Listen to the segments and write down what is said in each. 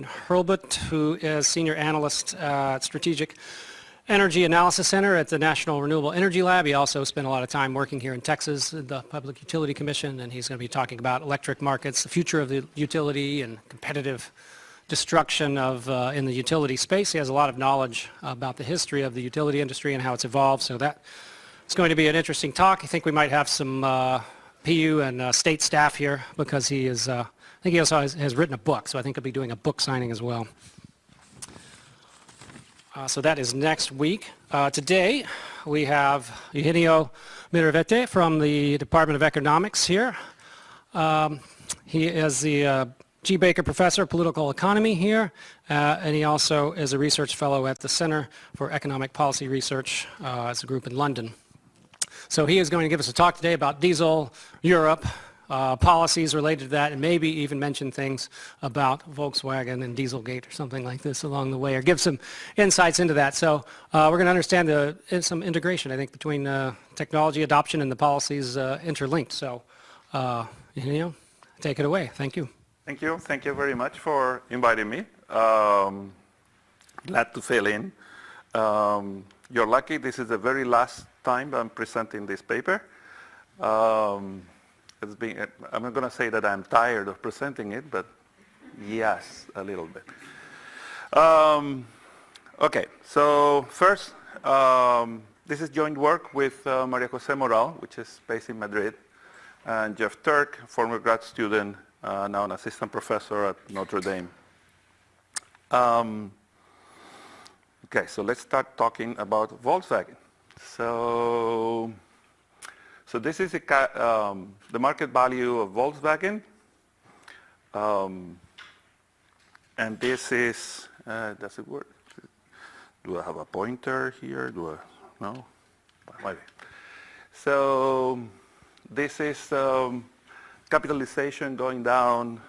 Hurlbut, who is Senior Analyst at Strategic Energy Analysis Center at the National Renewable Energy Lab. He also spent a lot of time working here in Texas at the Public Utility Commission, and he's going to be talking about electric markets, the future of the utility, and competitive destruction of in the utility space. He has a lot of knowledge about the history of the utility industry and how it's evolved, so that it's going to be an interesting talk. I think we might have some PU and state staff here because he is, I think he also has written a book, so I think he'll be doing a book signing as well. So that is next week. Today we have Eugenio Miravete from the Department of Economics here. He is the G. Baker Professor of Political Economy here, and he also is a research fellow at the Center for Economic Policy Research as a group in London. So he is going to give us a talk today about diesel, Europe, policies related to that, and maybe even mention things about Volkswagen and Dieselgate or something like this along the way, or give some insights into that. So we're going to understand some integration, I think, between technology adoption and the policies interlinked. So, Eugenio, take it away. Thank you. Thank you. Thank you very much for inviting me. Glad to fill in. You're lucky. This is the very last time I'm presenting this paper. I'm not going to say that I'm tired of presenting it, but yes, a little bit. Okay, so first, this is joint work with Maria Jose Moral, which is based in Madrid, and Jeff Turk, former grad student, now an assistant professor at Notre Dame. Okay, so let's start talking about Volkswagen. So this is the market value of Volkswagen, and this is, does it work? Do I have a pointer here? No? Maybe. So this is capitalization going down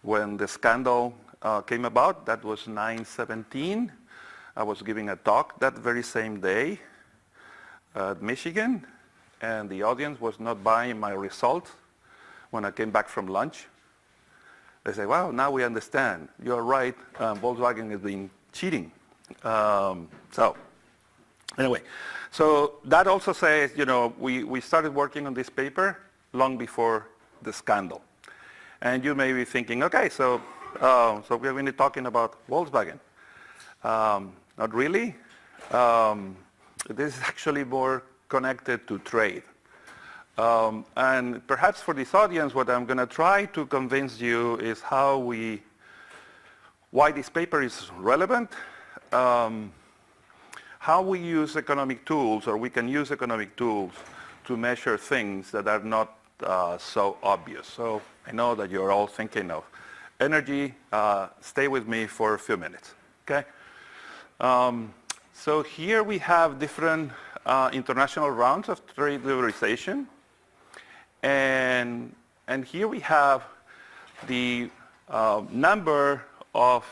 when the scandal came about. That was 9/17. I was giving a talk that very same day at Michigan, and the audience was not buying my results when I came back from lunch. They say, wow, now we understand. You're right, Volkswagen has been cheating. So anyway, so that also says, you know, we started working on this paper long before the scandal. And you may be thinking, okay, so we're going to be talking about Volkswagen. Not really. This is actually more connected to trade. And perhaps for this audience, what I'm going to try to convince you is why this paper is relevant, how we use economic tools, or we can use economic tools to measure things that are not so obvious. So I know that you're all thinking of energy. Stay with me for a few minutes, okay? So here we have different international rounds of trade liberalization. And here we have the number of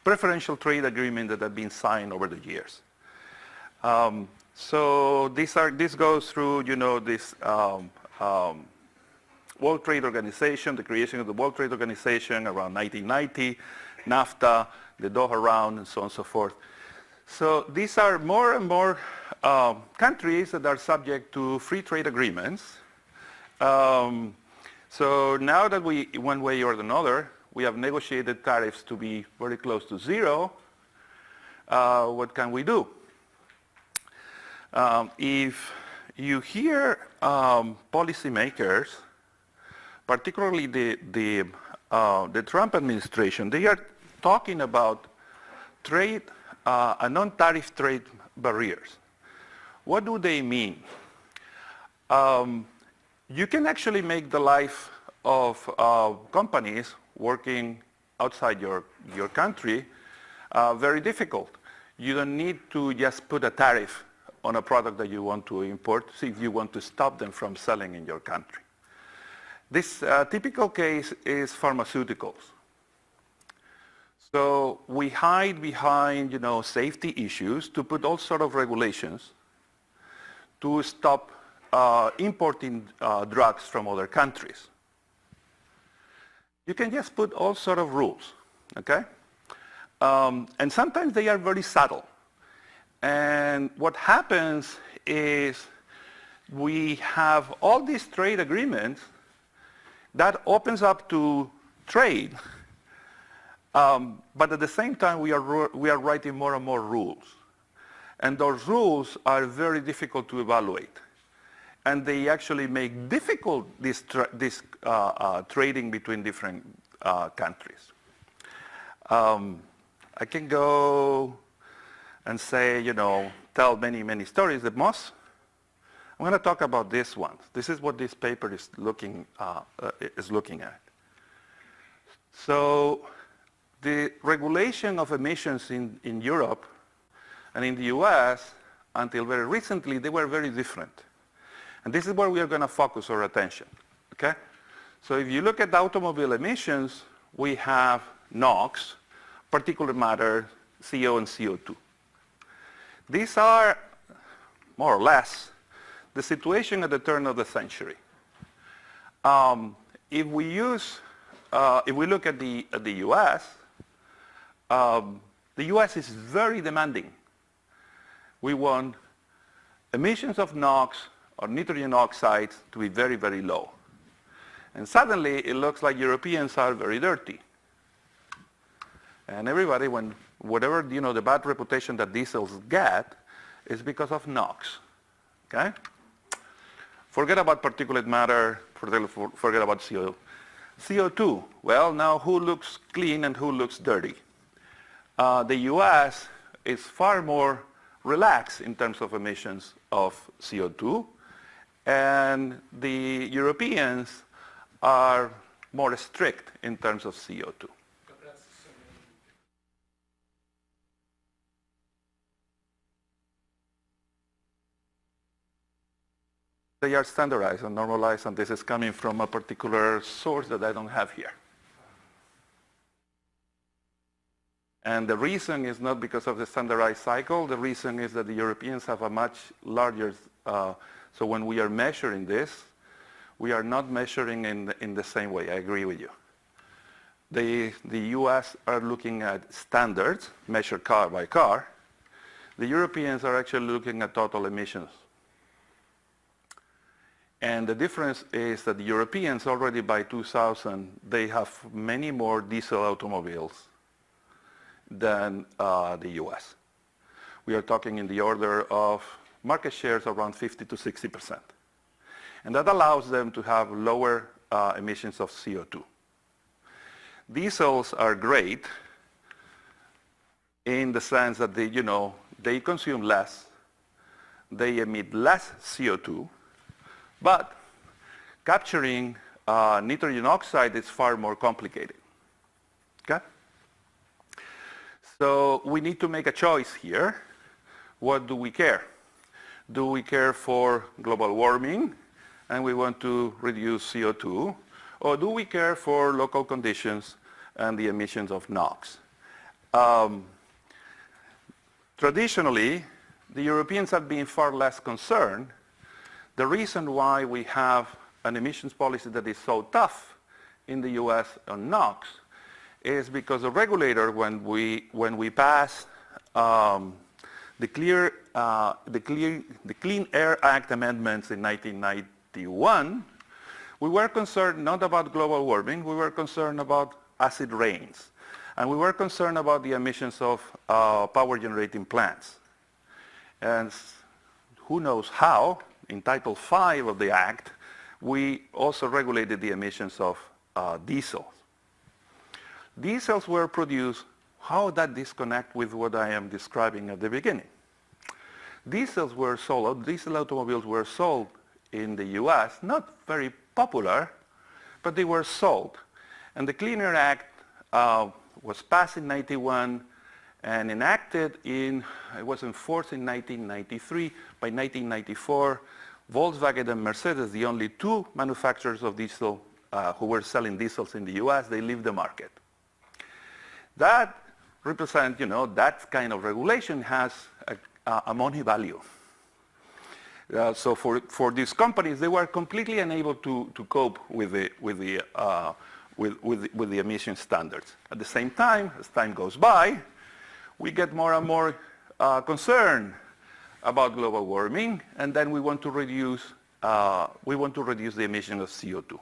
preferential trade agreements that have been signed over the years. So this goes through, you know, this World Trade Organization, the creation of the World Trade Organization around 1990, NAFTA, the Doha Round, and so on and so forth. So these are more and more countries that are subject to free trade agreements. So now that we, one way or another, we have negotiated tariffs to be very close to zero, what can we do? If you hear policymakers, particularly the Trump administration, they are talking about trade and non-tariff trade barriers. What do they mean? You can actually make the life of companies working outside your country very difficult. You don't need to just put a tariff on a product that you want to import if you want to stop them from selling in your country. This typical case is pharmaceuticals. So we hide behind, you know, safety issues to put all sort of regulations to stop importing drugs from other countries. you can just put all sort of rules, okay? And sometimes they are very subtle. And what happens is we have all these trade agreements that opens up to trade, but at the same time we are writing more and more rules. And those rules are very difficult to evaluate. And they actually make difficult this trading between different countries. I can go and say, tell many, many stories. I'm going to talk about this one. This is what this paper is looking at. So the regulation of emissions in Europe and in the US, until very recently, they were very different. And this is where we are going to focus our attention, okay? So if you look at the automobile emissions, we have NOx, particulate matter, CO and CO2. These are, more or less, the situation at the turn of the century. If we look at the US, the US is very demanding. We want emissions of NOx or nitrogen oxides to be very, very low. And suddenly it looks like Europeans are very dirty. And everybody, whatever, the bad reputation that diesels get is because of NOx, okay? Forget about particulate matter, forget about CO2. Well, now who looks clean and who looks dirty? The US is far more relaxed in terms of emissions of CO2, and the Europeans are more strict in terms of CO2. They are standardized and normalized, and this is coming from a particular source that I don't have here. And the reason is not because of the standardized cycle. The reason is that the Europeans have a much larger, so when we are measuring this, we are not measuring in the same way. I agree with you. The US are looking at standards, measured car by car. The Europeans are actually looking at total emissions. And the difference is that the Europeans already by 2000, they have many more diesel automobiles than the US. We are talking in the order of market shares around 50 to 60%. And that allows them to have lower emissions of CO2. Diesels are great in the sense that they consume less, they emit less CO2, but capturing nitrogen oxide is far more complicated, okay? So we need to make a choice here. What do we care? Do we care for global warming and we want to reduce CO2? Or do we care for local conditions and the emissions of NOx? Traditionally, the Europeans have been far less concerned. The reason why we have an emissions policy that is so tough in the US on NOx is because the regulator, when we passed the Clean Air Act amendments in 1991, we were concerned not about global warming, we were concerned about acid rains. And we were concerned about the emissions of power generating plants. And who knows how, in Title V of the Act, we also regulated the emissions of diesels. Diesels were produced. How that disconnect with what I am describing at the beginning? Diesels were sold, diesel automobiles were sold in the US, not very popular, but they were sold. And the Clean Air Act was passed in 91 and enacted it was enforced in 1993. By 1994, Volkswagen and Mercedes, the only two manufacturers of diesel who were selling diesels in the US, they leave the market. That represents, that kind of regulation has a money value. So for these companies, they were completely unable to cope with with the emission standards. At the same time, as time goes by, we get more and more concerned about global warming, and then we want to reduce the emission of CO2.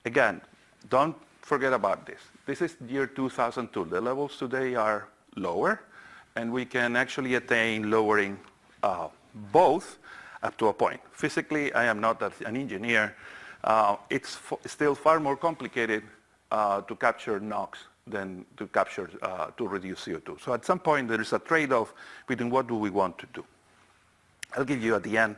Again, don't forget about this. This is year 2002. The levels today are lower, and we can actually attain lowering both up to a point. Physically, I am not an engineer. It's still far more complicated to capture NOx than to reduce CO2. So at some point, there is a trade-off between what do we want to do. I'll give you at the end,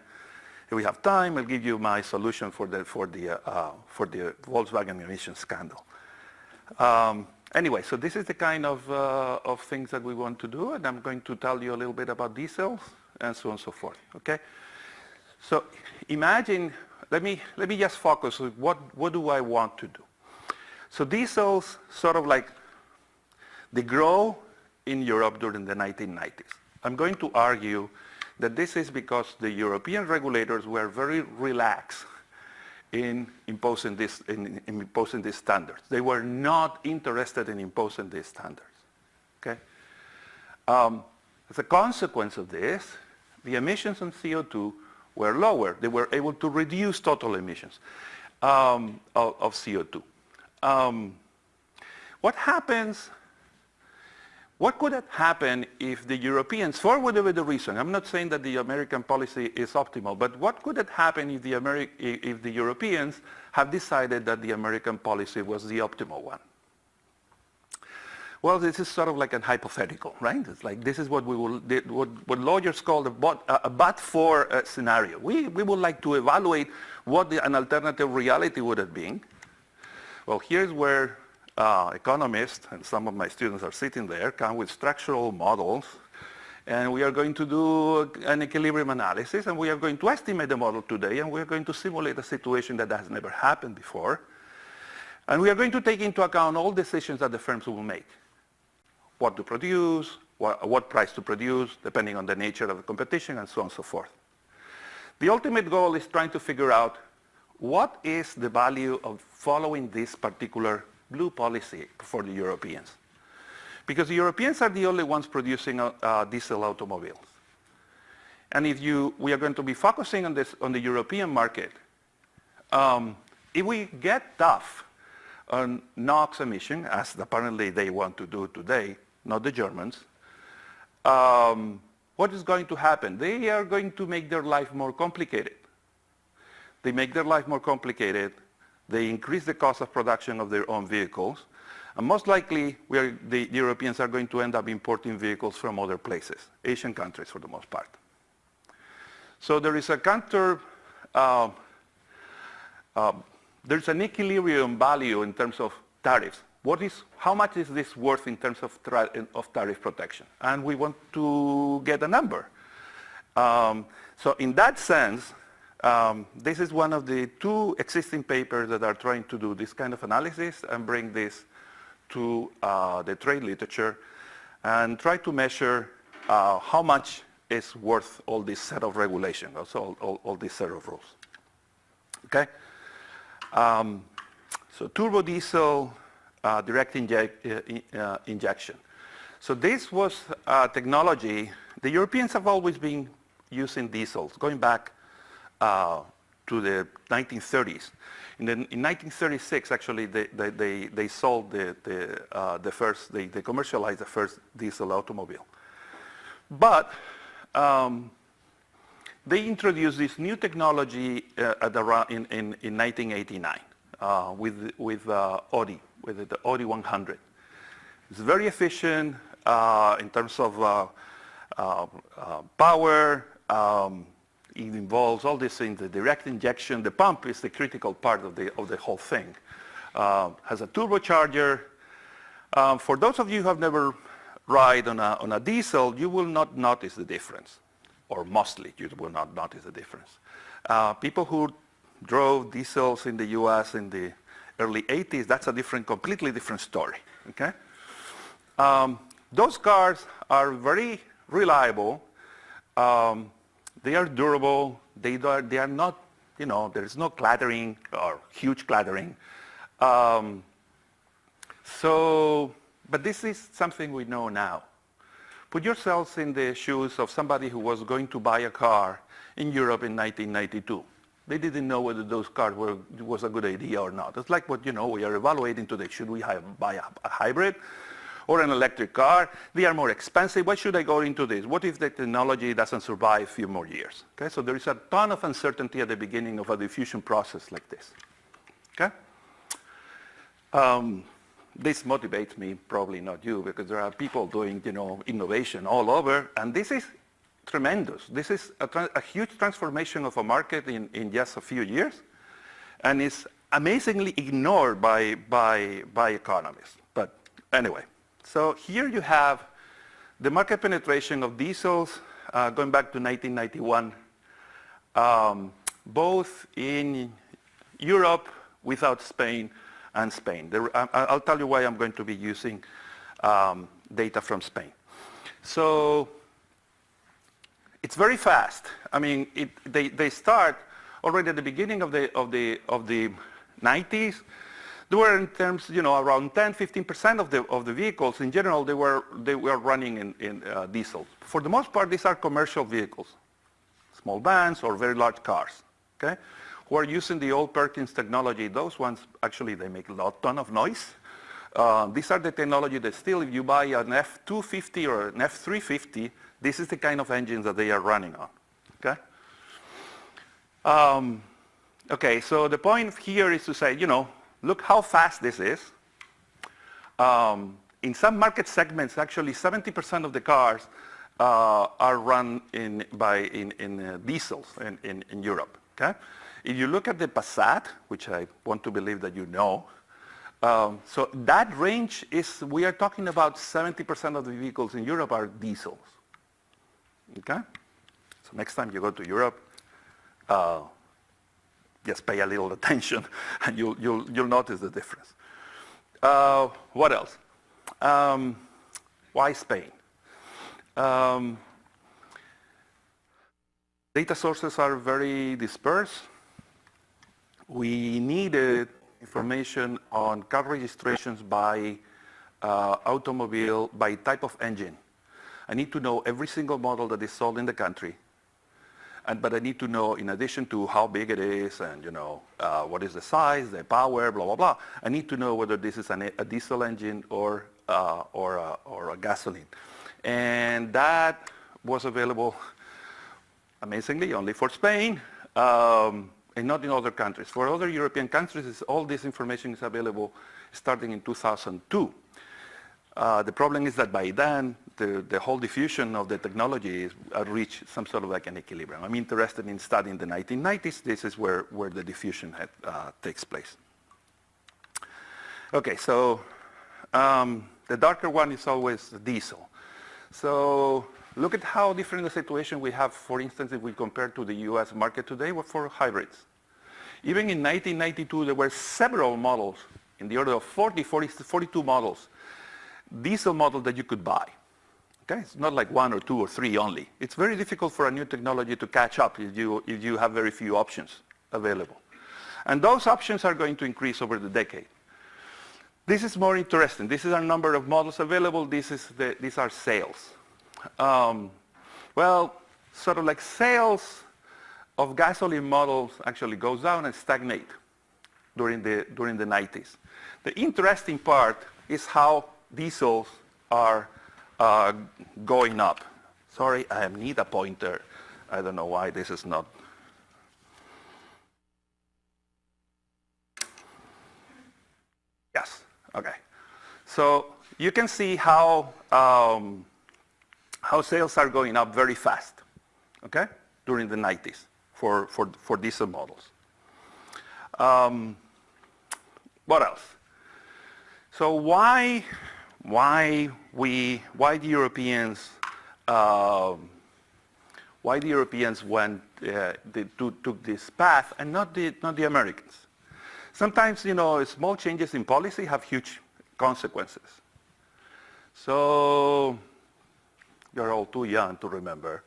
if we have time, I'll give you my solution for the Volkswagen emission scandal. Anyway, so this is the kind of things that we want to do, and I'm going to tell you a little bit about diesels and so on and so forth. Okay. So imagine. Let me just focus on what do I want to do. So diesels sort of like they grow in Europe during the 1990s. I'm going to argue that this is because the European regulators were very relaxed in imposing these standards. They were not interested in imposing these standards. Okay. As a consequence of this, the emissions on CO2 were lower. They were able to reduce total emissions of CO2. What could have happened if the Europeans, for whatever the reason, I'm not saying that the American policy is optimal, but what could have happened if the Europeans have decided that the American policy was the optimal one? Well, this is sort of like a hypothetical, right? It's like this is what what lawyers call a but-for scenario. We would like to evaluate what an alternative reality would have been. Well, here's where economists, and some of my students are sitting there, come with structural models, and we are going to do an equilibrium analysis, and we are going to estimate the model today, and we are going to simulate a situation that has never happened before, and we are going to take into account all decisions that the firms will make. What to produce, what price to produce, depending on the nature of the competition, and so on and so forth. The ultimate goal is trying to figure out what is the value of following this particular blue policy for the Europeans. Because the Europeans are the only ones producing diesel automobiles. And if we are going to be focusing on the European market, if we get tough on NOx emission, as apparently they want to do today, not the Germans, what is going to happen? They are going to make their life more complicated. They make their life more complicated. They increase the cost of production of their own vehicles. And most likely, the Europeans are going to end up importing vehicles from other places, Asian countries for the most part. So there is a there's an equilibrium value in terms of tariffs. How much is this worth in terms of tariff protection? And we want to get a number. So in that sense, this is one of the two existing papers that are trying to do this kind of analysis and bring this to the trade literature and try to measure how much is worth all this set of regulations, also all this set of rules. Okay? So turbo diesel, direct injection. So this was technology. The Europeans have always been using diesels, going back to the 1930s. In 1936, actually, they sold they commercialized the first diesel automobile. But they introduced this new technology in 1989 with Audi, with the Audi 100. It's very efficient in terms of power. It involves all these things, the direct injection. The pump is the critical part of the whole thing. Has a turbocharger. For those of you who have never ride on a diesel, you will not notice the difference, or mostly you will not notice the difference. People who drove diesels in the U.S. in the early 80s, that's a completely different story. Okay, those cars are very reliable. They are durable. They are not, there is no clattering or huge clattering. Um, but this is something we know now. Put yourselves in the shoes of somebody who was going to buy a car in Europe in 1992. They didn't know whether those cars was a good idea or not. It's like what we are evaluating today. Should we buy a hybrid or an electric car? They are more expensive. Why should I go into this? What if the technology doesn't survive a few more years? Okay, so there is a ton of uncertainty at the beginning of a diffusion process like this. Okay. This motivates me, probably not you, because there are people doing, innovation all over, and this is tremendous. This is a huge transformation of a market in just a few years, and it's amazingly ignored by economists. But anyway, so here you have the market penetration of diesels going back to 1991, both in Europe without Spain and Spain. I'll tell you why I'm going to be using data from Spain. So it's very fast. I mean, they start already at the beginning of the 90s. There were in terms, around 10-15% of the vehicles in general they were running in diesel. For the most part, these are commercial vehicles, small vans or very large cars. Okay. Who are using the old Perkins technology. Those ones, actually, they make a ton of noise. These are the technology that still, if you buy an F250 or an F350, this is the kind of engines that they are running on, okay? Okay, so the point here is to say, look how fast this is. In some market segments, actually, 70% of the cars are run in diesels in Europe, okay? If you look at the Passat, which I want to believe that you know, so that range is, we are talking about 70% of the vehicles in Europe are diesels. Okay? So next time you go to Europe, just pay a little attention and you'll notice the difference. What else? Why Spain? Data sources are very dispersed. We needed information on car registrations by automobile, by type of engine. I need to know every single model that is sold in the country. But I need to know, in addition to how big it is and what is the size, the power, blah, blah, blah, I need to know whether this is a diesel engine or a gasoline. And that was available, amazingly, only for Spain. And not in other countries. For other European countries, all this information is available starting in 2002. The problem is that by then, the whole diffusion of the technology reached some sort of like an equilibrium. I'm interested in studying the 1990s. This is where the diffusion takes place. Okay, so the darker one is always diesel. So look at how different the situation we have, for instance, if we compare to the US market today for hybrids. Even in 1992, there were several models, in the order of 42 models, diesel models that you could buy. Okay? It's not like 1 or 2 or 3 only. It's very difficult for a new technology to catch up if you have very few options available. And those options are going to increase over the decade. This is more interesting. This is our number of models available. These are sales. Well, sort of like sales of gasoline models actually goes down and stagnate during the 90s. The interesting part is how diesels are going up. Sorry, I need a pointer. I don't know why this is not. Yes, okay. So you can see how sales are going up very fast, okay, during the 90s for diesel models. What else? So why the Europeans took this path and not the Americans? Sometimes, small changes in policy have huge consequences. So you're all too young to remember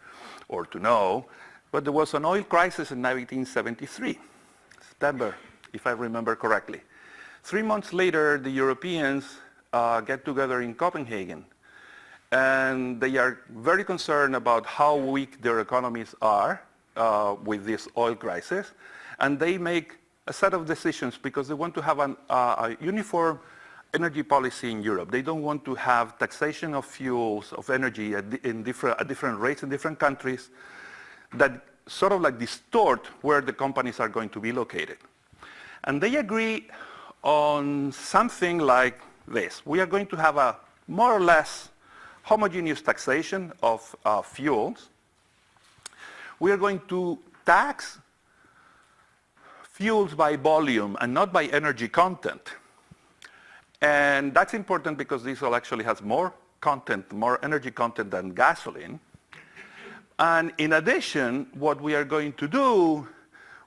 or to know, but there was an oil crisis in 1973, September, if I remember correctly. 3 months later, the Europeans get together in Copenhagen, and they are very concerned about how weak their economies are with this oil crisis, and they make a set of decisions because they want to have a uniform energy policy in Europe. They don't want to have taxation of fuels, of energy at different rates in different countries that sort of like distort where the companies are going to be located. And they agree on something like this. We are going to have a more or less homogeneous taxation of fuels. We are going to tax fuels by volume and not by energy content. And that's important because diesel actually has more content, more energy content than gasoline. And in addition, what we are going to do,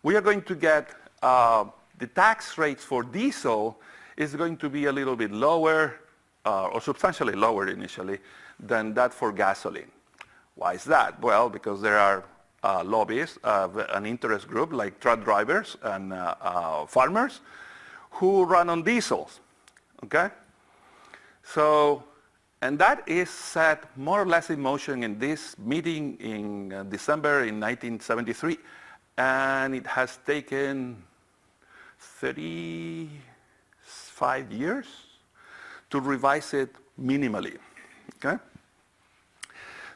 we are going to get the tax rates for diesel is going to be a little bit lower, or substantially lower initially, than that for gasoline. Why is that? Well, because there are lobbyists, an interest group like truck drivers and farmers who run on diesels, okay? So, and that is set more or less in motion in this meeting in December in 1973, and it has taken 35 years to revise it minimally, okay?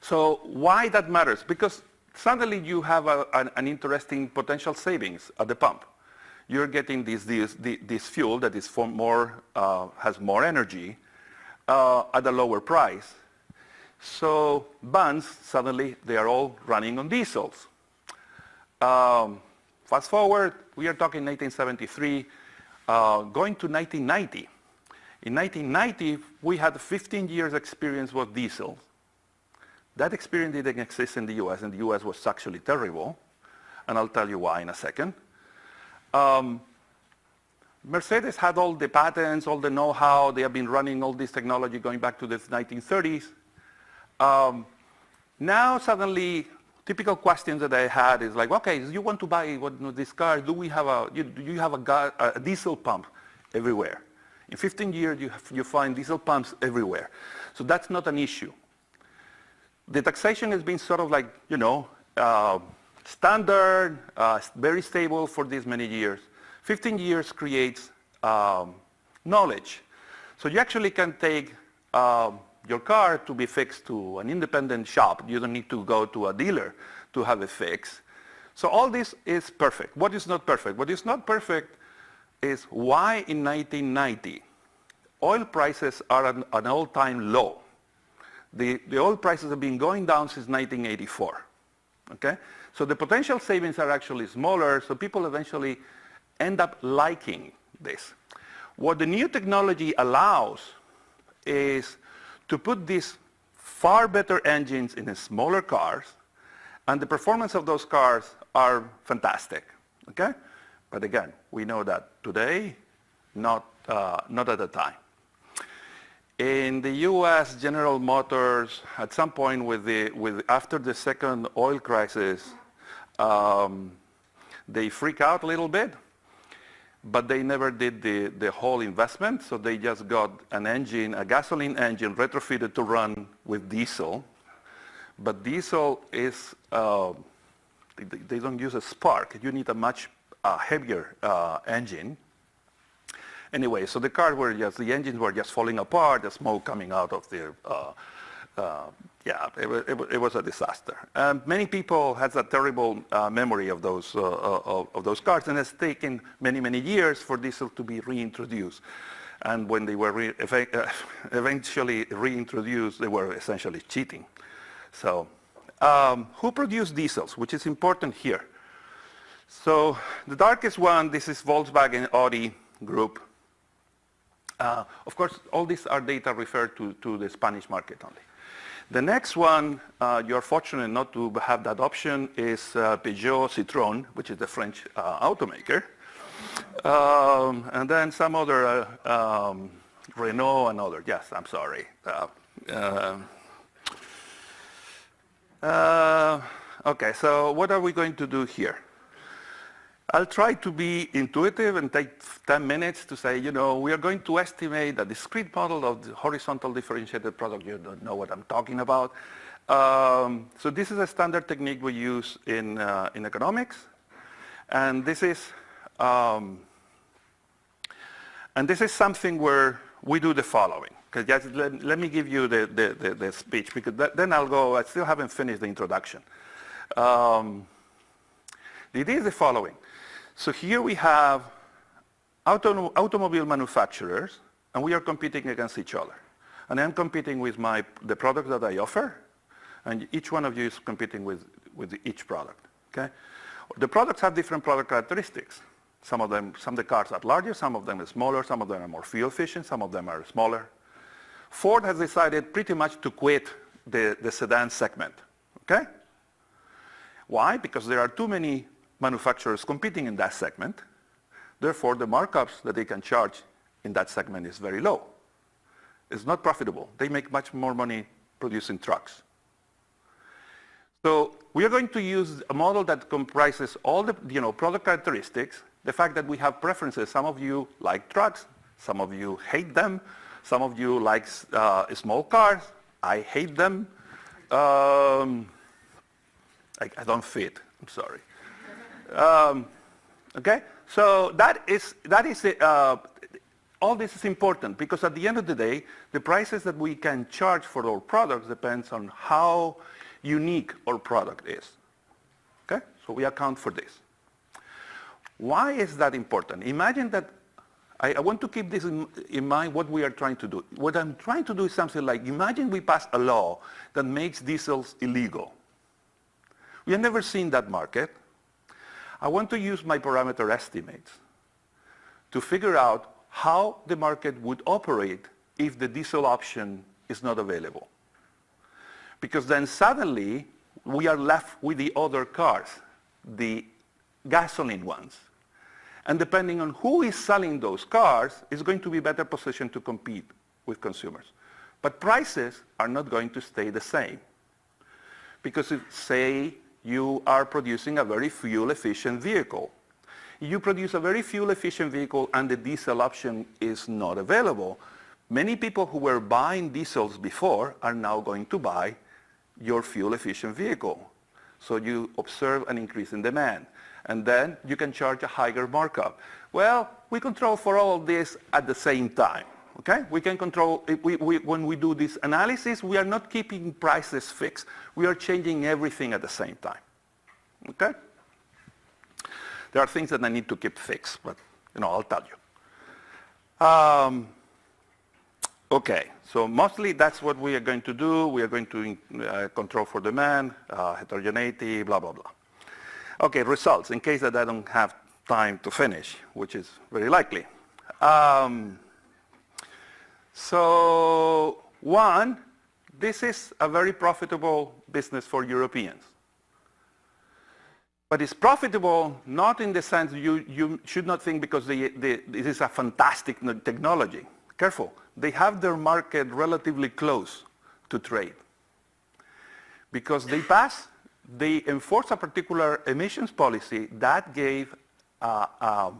So why that matters? Because suddenly you have an interesting potential savings at the pump. You're getting this fuel that is has more energy at a lower price. So vans, suddenly they are all running on diesels. Fast forward, we are talking 1973, going to 1990. In 1990, we had 15 years experience with diesel. That experience didn't exist in the US, and the US was actually terrible, and I'll tell you why in a second. Mercedes had all the patents, all the know-how. They have been running all this technology going back to the 1930s. Now suddenly, typical questions that I had is like, okay, you want to buy this car? Do you have a diesel pump everywhere? In 15 years, you find diesel pumps everywhere. So that's not an issue. The taxation has been sort of like, standard, very stable for these many years. 15 years creates knowledge. So you actually can take your car to be fixed to an independent shop. You don't need to go to a dealer to have it fixed. So all this is perfect. What is not perfect? What is not perfect is why in 1990 oil prices are at an all-time low. The oil prices have been going down since 1984. Okay? So the potential savings are actually smaller, so people eventually end up liking this. What the new technology allows is to put these far better engines in smaller cars, and the performance of those cars are fantastic. Okay? But again, we know that today, not at the time. In the U.S., General Motors, at some point after the second oil crisis, they freak out a little bit, but they never did the whole investment, so they just got an engine, a gasoline engine, retrofitted to run with diesel. But diesel is, they don't use a spark. You need a much heavier engine. Anyway, so the engines were just falling apart, the smoke coming out of the, it was a disaster. Many people has a terrible memory of those cars, and it's taken many, many years for diesel to be reintroduced. And when they were eventually reintroduced, they were essentially cheating. So who produced diesels, which is important here? So the darkest one, this is Volkswagen Audi group. Of course, all these are data referred to the Spanish market only. The next one, you're fortunate not to have that option, is Peugeot Citroën, which is the French automaker. And then some other, Renault and other. Yes, I'm sorry. Okay, so what are we going to do here? I'll try to be intuitive and take 10 minutes to say, we are going to estimate a discrete model of the horizontal differentiated product. You don't know what I'm talking about. So this is a standard technique we use in economics. And this is something where we do the following. Just let me give you the speech, because then I'll go. I still haven't finished the introduction. The idea is the following. So here we have automobile manufacturers, and we are competing against each other. And I'm competing with the product that I offer, and each one of you is competing with each product. Okay? The products have different product characteristics. Some of the cars are larger, some of them are smaller, some of them are more fuel efficient, some of them are smaller. Ford has decided pretty much to quit the sedan segment. Okay? Why? Because there are too many manufacturers competing in that segment. Therefore, the markups that they can charge in that segment is very low. It's not profitable. They make much more money producing trucks. So we are going to use a model that comprises all the product characteristics, the fact that we have preferences. Some of you like trucks, some of you hate them, some of you like small cars. I hate them. I don't fit. I'm sorry. Okay, so all this is important, because at the end of the day, the prices that we can charge for our products depends on how unique our product is. Okay, so we account for this. Why is that important? Imagine that I want to keep this in mind, what we are trying to do. What I'm trying to do is something like, imagine we pass a law that makes diesels illegal. We have never seen that market. I want to use my parameter estimates to figure out how the market would operate if the diesel option is not available. Because then suddenly we are left with the other cars, the gasoline ones. And depending on who is selling those cars, is going to be better positioned to compete with consumers. But prices are not going to stay the same. Because if, say, you are producing a very fuel-efficient vehicle. You produce a very fuel-efficient vehicle and the diesel option is not available. Many people who were buying diesels before are now going to buy your fuel-efficient vehicle. So you observe an increase in demand. And then you can charge a higher markup. Well, we control for all of this at the same time. Okay? We can control, when we do this analysis, we are not keeping prices fixed. We are changing everything at the same time. Okay? There are things that I need to keep fixed, but I'll tell you. Okay, so mostly that's what we are going to do. We are going to control for demand, heterogeneity, blah, blah, blah. Okay, results, in case that I don't have time to finish, which is very likely. So one, this is a very profitable business for Europeans. But it's profitable not in the sense you should not think because this is a fantastic technology. Careful, they have their market relatively close to trade. Because they enforce a particular emissions policy that gave a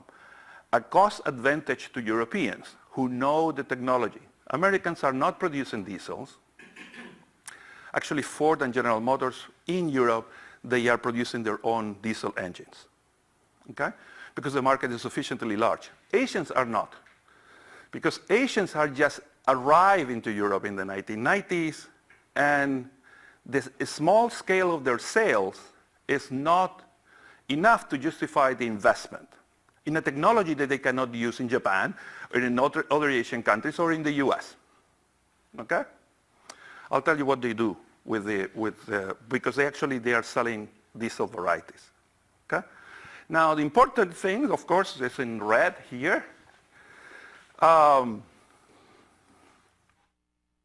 cost advantage to Europeans who know the technology. Americans are not producing diesels. Actually, Ford and General Motors in Europe, they are producing their own diesel engines. Okay? Because the market is sufficiently large. Asians are not. Because Asians are just arrived into Europe in the 1990s, and the small scale of their sales is not enough to justify the investment in a technology that they cannot use in Japan or in other Asian countries or in the US. Okay? I'll tell you what they do because they are selling diesel varieties. Okay? Now the important thing, of course, is in red here. So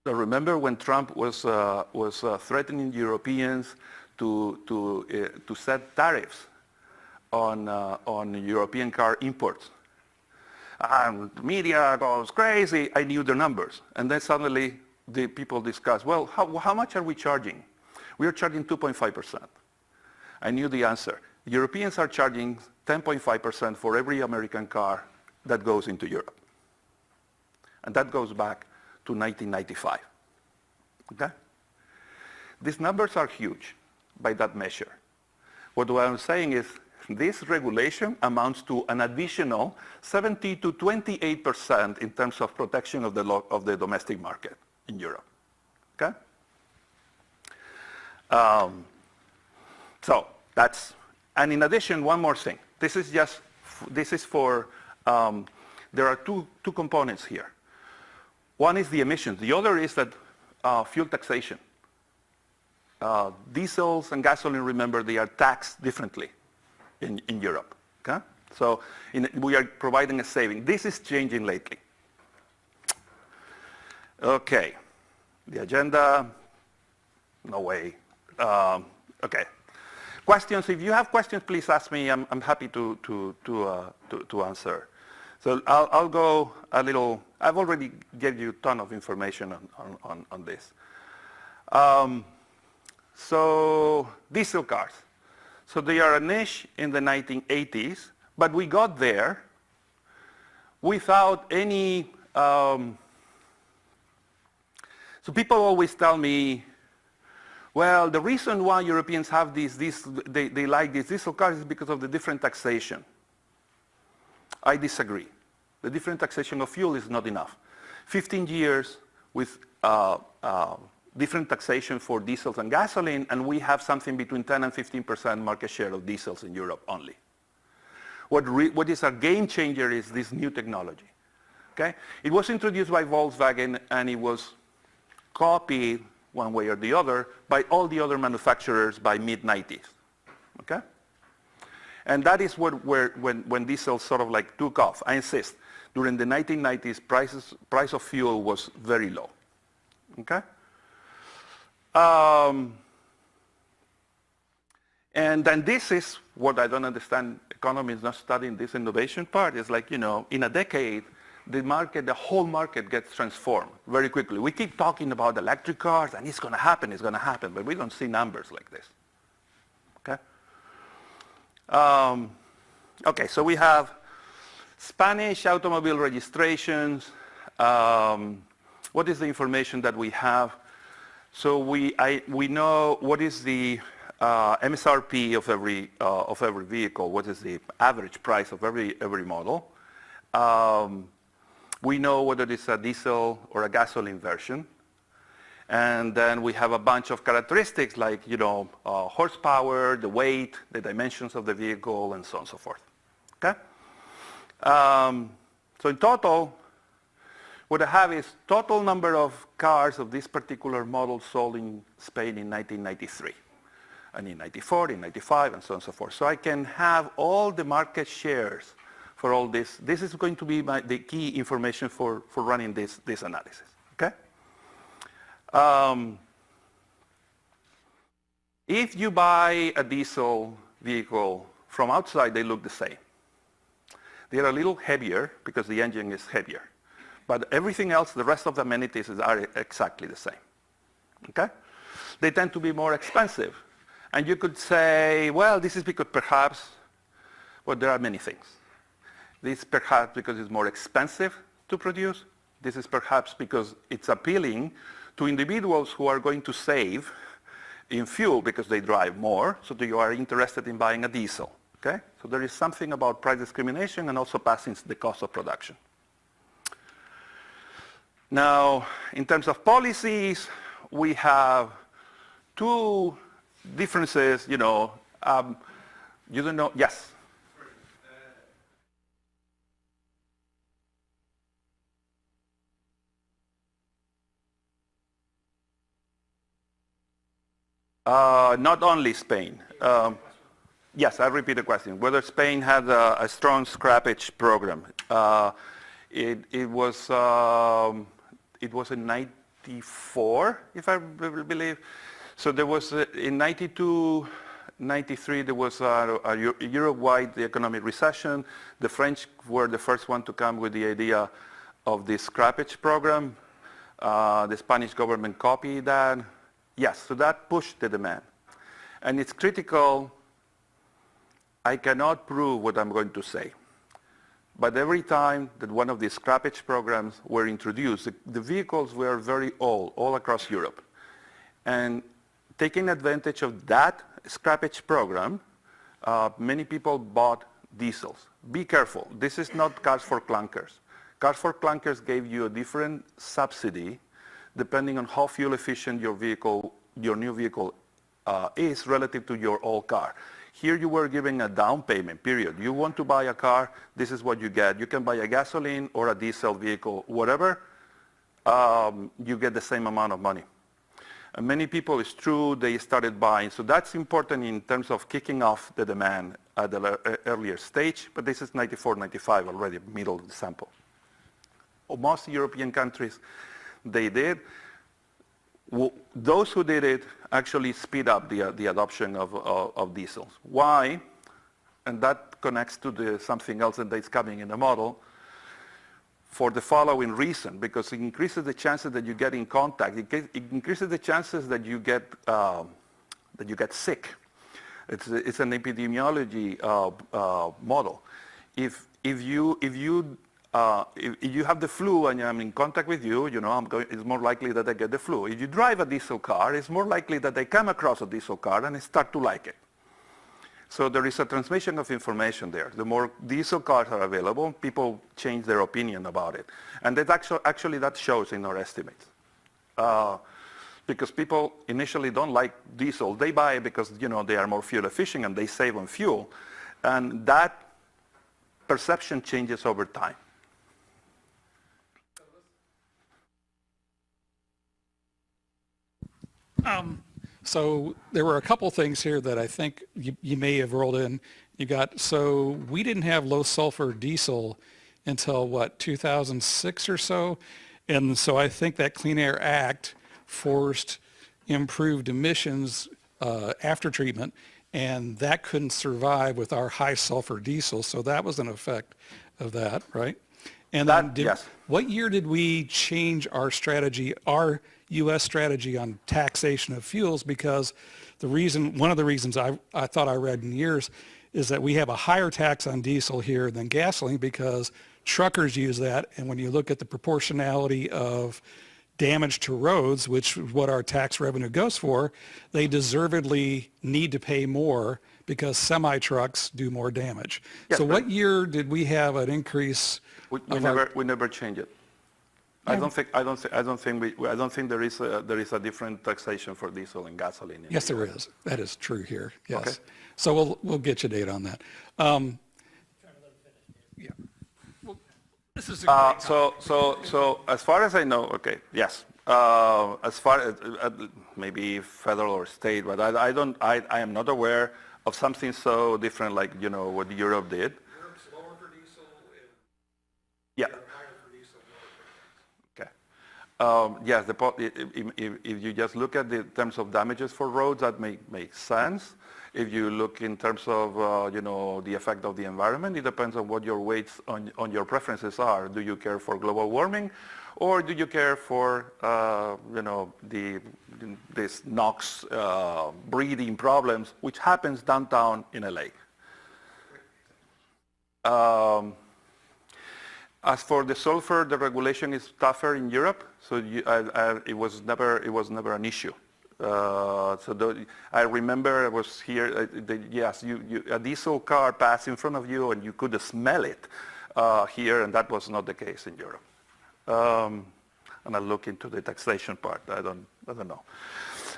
remember when Trump was threatening Europeans to set tariffs on European car imports. The media goes crazy. I knew the numbers. And then suddenly the people discuss, well, how much are we charging? We are charging 2.5%. I knew the answer. Europeans are charging 10.5% for every American car that goes into Europe. And that goes back to 1995. Okay? These numbers are huge by that measure. What I'm saying is this regulation amounts to an additional 70 to 28% in terms of protection of the domestic market in Europe. Okay? So that's, and in addition, one more thing. This is for, there are two components here. One is the emissions. The other is that fuel taxation. Diesels and gasoline, remember, they are taxed differently in Europe. Okay? So we are providing a saving. This is changing lately. Okay. The agenda, no way. Okay. Questions, if you have questions, please ask me. I'm happy to answer. So I'll go a little, I've already gave you a ton of information on this. So diesel cars. So they are a niche in the 1980s, but we got there without any, so people always tell me, well, the reason why Europeans have they like these diesel cars is because of the different taxation. I disagree. The different taxation of fuel is not enough. 15 years with different taxation for diesels and gasoline, and we have something between 10 and 15% market share of diesels in Europe only. What is a game changer is this new technology. Okay? It was introduced by Volkswagen, and it was copied one way or the other by all the other manufacturers by mid-90s. Okay? And that is when diesel sort of like took off. I insist, during the 1990s, price of fuel was very low. Okay? And then this is what I don't understand. Economy is not studying this innovation part. It's like, in a decade, the whole market gets transformed very quickly. We keep talking about electric cars, and it's going to happen, but we don't see numbers like this. Okay? Okay, so we have Spanish automobile registrations. What is the information that we have? So we know what is the MSRP of every vehicle. What is the average price of every model? We know whether it's a diesel or a gasoline version. And then we have a bunch of characteristics like, horsepower, the weight, the dimensions of the vehicle, and so on and so forth. Okay? So in total, what I have is total number of cars of this particular model sold in Spain in 1993. And in 94, in 95, and so on and so forth. So I can have all the market shares for all this. This is going to be the key information for running this analysis. Okay? If you buy a diesel vehicle from outside, they look the same. They are a little heavier because the engine is heavier. But everything else, the rest of the amenities are exactly the same. Okay? They tend to be more expensive. And you could say, well, this is because perhaps, well, there are many things. This is perhaps because it's more expensive to produce. This is perhaps because it's appealing to individuals who are going to save in fuel because they drive more, so you are interested in buying a diesel. Okay? So there is something about price discrimination and also passing the cost of production. Now, in terms of policies, we have two differences, you don't know, yes? Not only Spain. Yes, I'll repeat the question. Whether Spain had a strong scrappage program. It was in 94, if I believe. So there was, in 92, 93, there was a Europe-wide economic recession. The French were the first one to come with the idea of this scrappage program. The Spanish government copied that. Yes, so that pushed the demand. And it's critical I cannot prove what I'm going to say. But every time that one of these scrappage programs were introduced, the vehicles were very old, all across Europe. And taking advantage of that scrappage program, many people bought diesels. Be careful. This is not Cars for Clunkers. Cars for Clunkers gave you a different subsidy depending on how fuel efficient your vehicle, your new vehicle is relative to your old car. Here you were giving a down payment, period. You want to buy a car, this is what you get. You can buy a gasoline or a diesel vehicle, whatever, you get the same amount of money. And many people, it's true, they started buying. So that's important in terms of kicking off the demand at the earlier stage, but this is 94, 95 already, middle of the sample. Most European countries, they did. Those who did it actually speed up the adoption of diesels. Why? And that connects to something else that is coming in the model. For the following reason, because it increases the chances that you get in contact. It increases the chances that you get sick. It's an epidemiology model. If you have the flu and I'm in contact with you, it's more likely that I get the flu. If you drive a diesel car, it's more likely that I come across a diesel car and I start to like it. So there is a transmission of information there. The more diesel cars are available, people change their opinion about it. And that actually that shows in our estimates. Because people initially don't like diesel. They buy it because they are more fuel efficient and they save on fuel. And that perception changes over time. So there were a couple things here that I think you may have rolled in. So we didn't have low sulfur diesel until what, 2006 or so? And so I think that Clean Air Act forced improved emissions after treatment, and that couldn't survive with our high sulfur diesel. So that was an effect of that, right? And then yes. What year did we change our strategy, our U.S. strategy on taxation of fuels? Because one of the reasons I thought I read in years is that we have a higher tax on diesel here than gasoline because truckers use that. And when you look at the proportionality of damage to roads, which is what our tax revenue goes for, they deservedly need to pay more because semi-trucks do more damage. Yes, so what year did we have an increase? We never change it. I don't think there is a different taxation for diesel and gasoline. Yes, there is. That is true here. Yes. Okay. So we'll get you data on that. Yeah. Well, this is a so as far as I know, okay, yes. As far as maybe federal or state, but I am not aware of something so different like what Europe did. Europe's lower for diesel. Yeah. Yes, if you just look at the terms of damages for roads, that makes sense. If you look in terms of the effect of the environment, it depends on what your weights on your preferences are. Do you care for global warming, or do you care for this NOx breathing problems, which happens downtown in LA? As for the sulfur, the regulation is tougher in Europe, so it was never an issue. I remember I was here. Yes, a diesel car passed in front of you, and you could smell it here, and that was not the case in Europe. And I'll look into the taxation part. I don't know.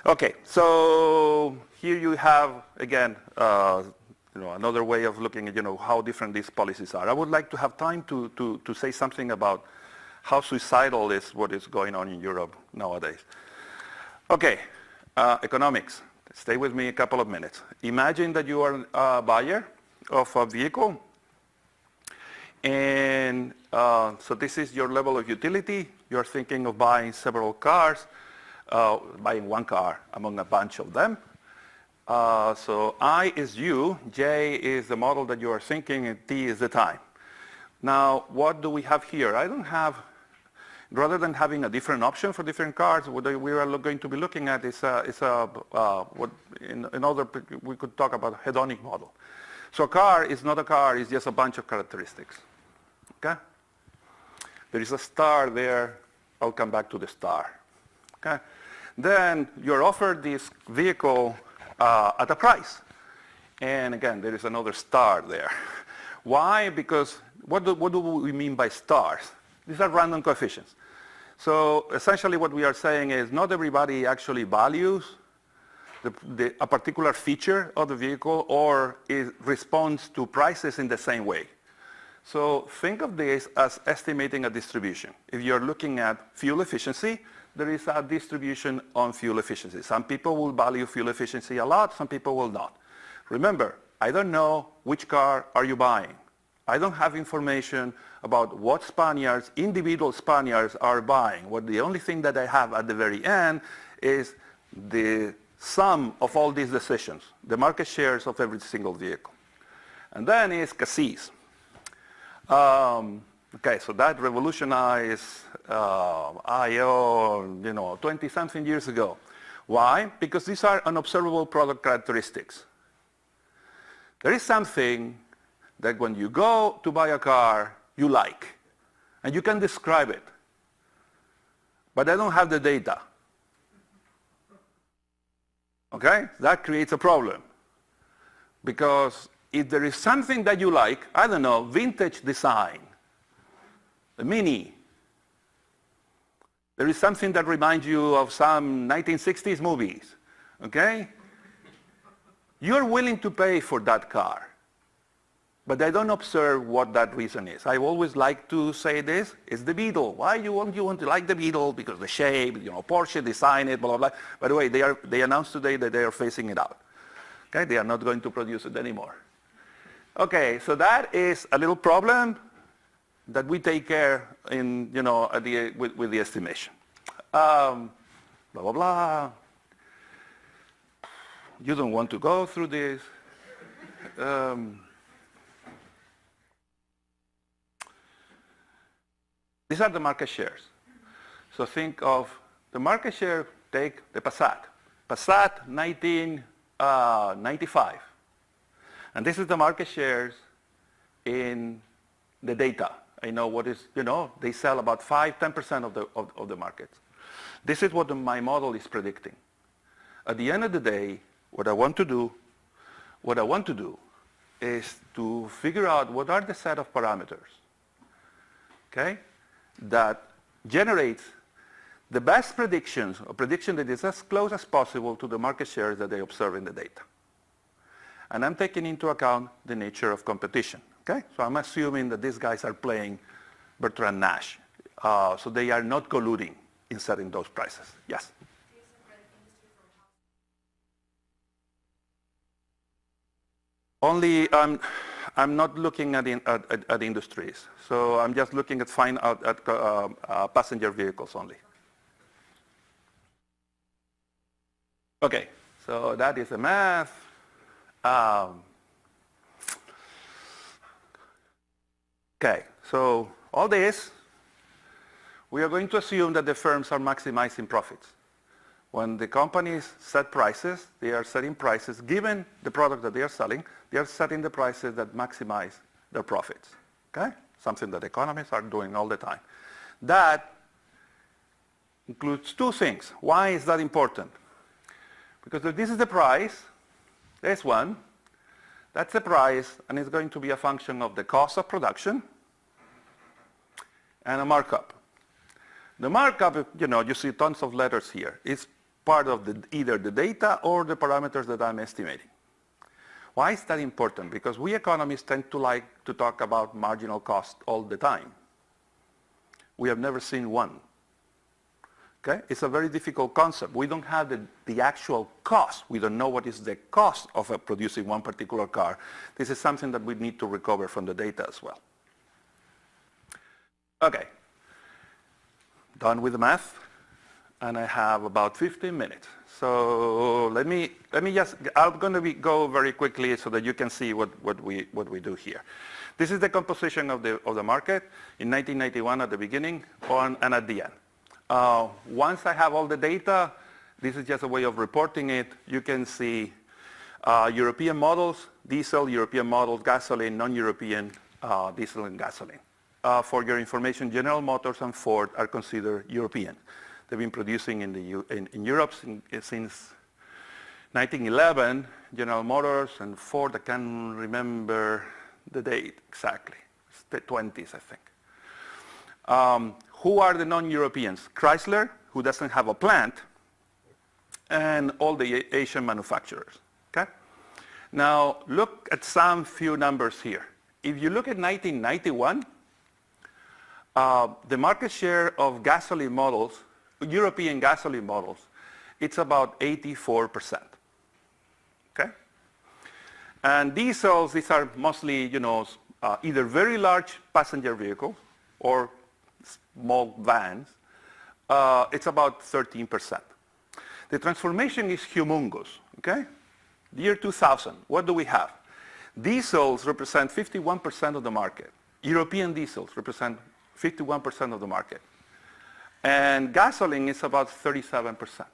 Okay, so here you have again. Another way of looking at how different these policies are. I would like to have time to say something about how suicidal is what is going on in Europe nowadays. Okay, economics. Stay with me a couple of minutes. Imagine that you are a buyer of a vehicle, and so this is your level of utility. You're thinking of buying several cars, buying one car among a bunch of them. So I is you, J is the model that you are thinking, and T is the time. Now, what do we have here? I don't have, rather than having a different option for different cars, what we are going to be looking at is what we could talk about a hedonic model. So a car is not a car, it's just a bunch of characteristics. Okay? There is a star there. I'll come back to the star. Okay? Then you're offered this vehicle at a price. And again, there is another star there. Why? Because what do we mean by stars? These are random coefficients. So essentially what we are saying is not everybody actually values a particular feature of the vehicle or responds to prices in the same way. So think of this as estimating a distribution. If you're looking at fuel efficiency, there is a distribution on fuel efficiency. Some people will value fuel efficiency a lot, some people will not. Remember, I don't know which car are you buying. I don't have information about what Spaniards, individual Spaniards are buying. The only thing that I have at the very end is the sum of all these decisions, the market shares of every single vehicle. And then is cassis. Okay, so that revolutionized IO, 20-something years ago. Why? Because these are unobservable product characteristics. There is something that when you go to buy a car, you like, and you can describe it, but I don't have the data. Okay? That creates a problem. Because if there is something that you like, I don't know, vintage design, the Mini, there is something that reminds you of some 1960s movies, okay? You're willing to pay for that car, but I don't observe what that reason is. I always like to say this, it's the Beetle. Why you want to like the Beetle? Because the shape, Porsche designed it, blah, blah, blah. By the way, they announced today that they are phasing it out. Okay, they are not going to produce it anymore. Okay, so that is a little problem that we take care in, with the estimation. Blah, blah, blah. You don't want to go through this. These are the market shares. So think of the market share, take the Passat. Passat 1995. And this is the market shares in the data. I know what is, they sell about 5-10% of the market. This is what my model is predicting. At the end of the day, what I want to do is to figure out what are the set of parameters, okay, that generates the best predictions, a prediction that is as close as possible to the market shares that they observe in the data. And I'm taking into account the nature of competition, okay? So I'm assuming that these guys are playing Bertrand Nash, so they are not colluding in setting those prices. Yes? Only, I'm not looking at industries, so I'm just looking at passenger vehicles only. Okay, so that is the math. Okay, so all this, we are going to assume that the firms are maximizing profits. When the companies set prices, they are setting prices, given the product that they are selling, they are setting the prices that maximize their profits, okay? Something that economists are doing all the time. That includes two things. Why is that important? Because if this is the price, there's one, that's the price, and it's going to be a function of the cost of production and a markup. The markup, you see tons of letters here. It's part of either the data or the parameters that I'm estimating. Why is that important? Because we economists tend to like to talk about marginal cost all the time. We have never seen one. Okay? It's a very difficult concept. We don't have the actual cost. We don't know what is the cost of producing one particular car. This is something that we need to recover from the data as well. Okay. Done with the math. And I have about 15 minutes. So let me just, I'm going to go very quickly so that you can see what we do here. This is the composition of the market in 1991 at the beginning and at the end. Once I have all the data, this is just a way of reporting it. You can see European models, diesel, European models, gasoline, non-European diesel and gasoline. For your information, General Motors and Ford are considered European. They've been producing in Europe since 1911. General Motors and Ford, I can't remember the date exactly. It's the 20s, I think. Who are the non-Europeans? Chrysler, who doesn't have a plant, and all the Asian manufacturers. Okay? Now, look at some few numbers here. If you look at 1991, the market share of gasoline models, European gasoline models, it's about 84%. Okay? And diesels, these are mostly, either very large passenger vehicles or small vans. It's about 13%. The transformation is humongous. Okay? The year 2000, what do we have? Diesels represent 51% of the market. European diesels represent 51% of the market. And gasoline is about 37%.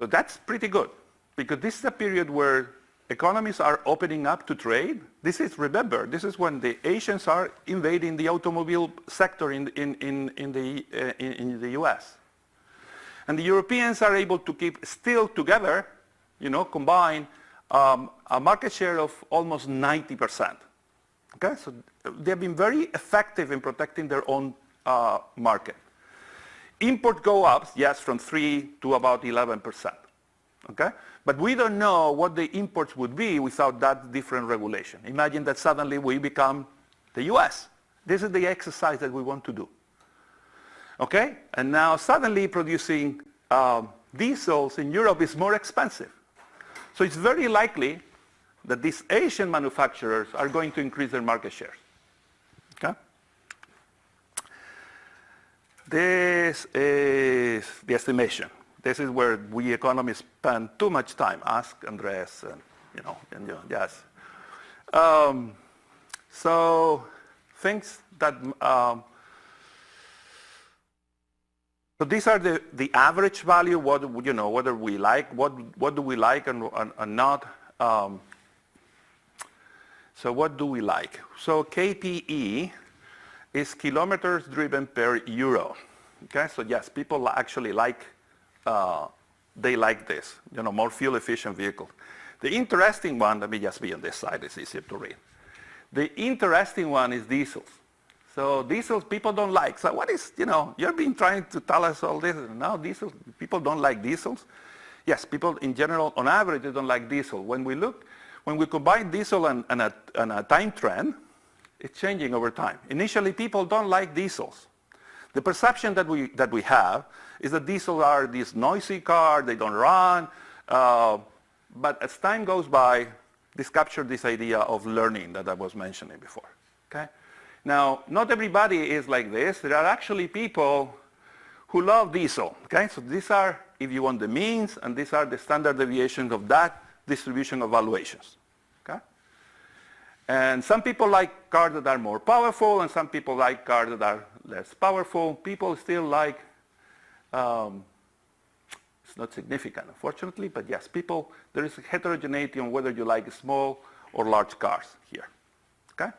So that's pretty good, because this is a period where economies are opening up to trade. Remember, this is when the Asians are invading the automobile sector in the US. And the Europeans are able to keep still together, combine a market share of almost 90%. Okay, so they've been very effective in protecting their own market. Import go up, yes, from 3 to about 11%. Okay, but we don't know what the imports would be without that different regulation. Imagine that suddenly we become the US. This is the exercise that we want to do. Okay, and now suddenly producing diesels in Europe is more expensive. So it's very likely that these Asian manufacturers are going to increase their market shares. Okay? This is the estimation. This is where we economists spend too much time. Ask Andres, yes. So things that, so these are the average value, whether we like, what do we like and not. So what do we like? So KPE is kilometers driven per euro. Okay, so yes, people actually like, they like this, more fuel efficient vehicle. The interesting one, let me just be on this side, it's easier to read. The interesting one is diesels. So diesels people don't like. So what is, you've been trying to tell us all this. Now diesels, people don't like diesels. Yes, people in general, on average, they don't like diesel. When we combine diesel and a time trend, it's changing over time. Initially, people don't like diesels. The perception that we have is that diesels are this noisy car, they don't run. But as time goes by, this captured this idea of learning that I was mentioning before. Okay? Now, not everybody is like this. There are actually people who love diesel. Okay? So these are, if you want, the means, and these are the standard deviations of that distribution of valuations. Okay? And some people like cars that are more powerful, and some people like cars that are less powerful. People still like, it's not significant, unfortunately, but yes, there is a heterogeneity on whether you like small or large cars here. Okay?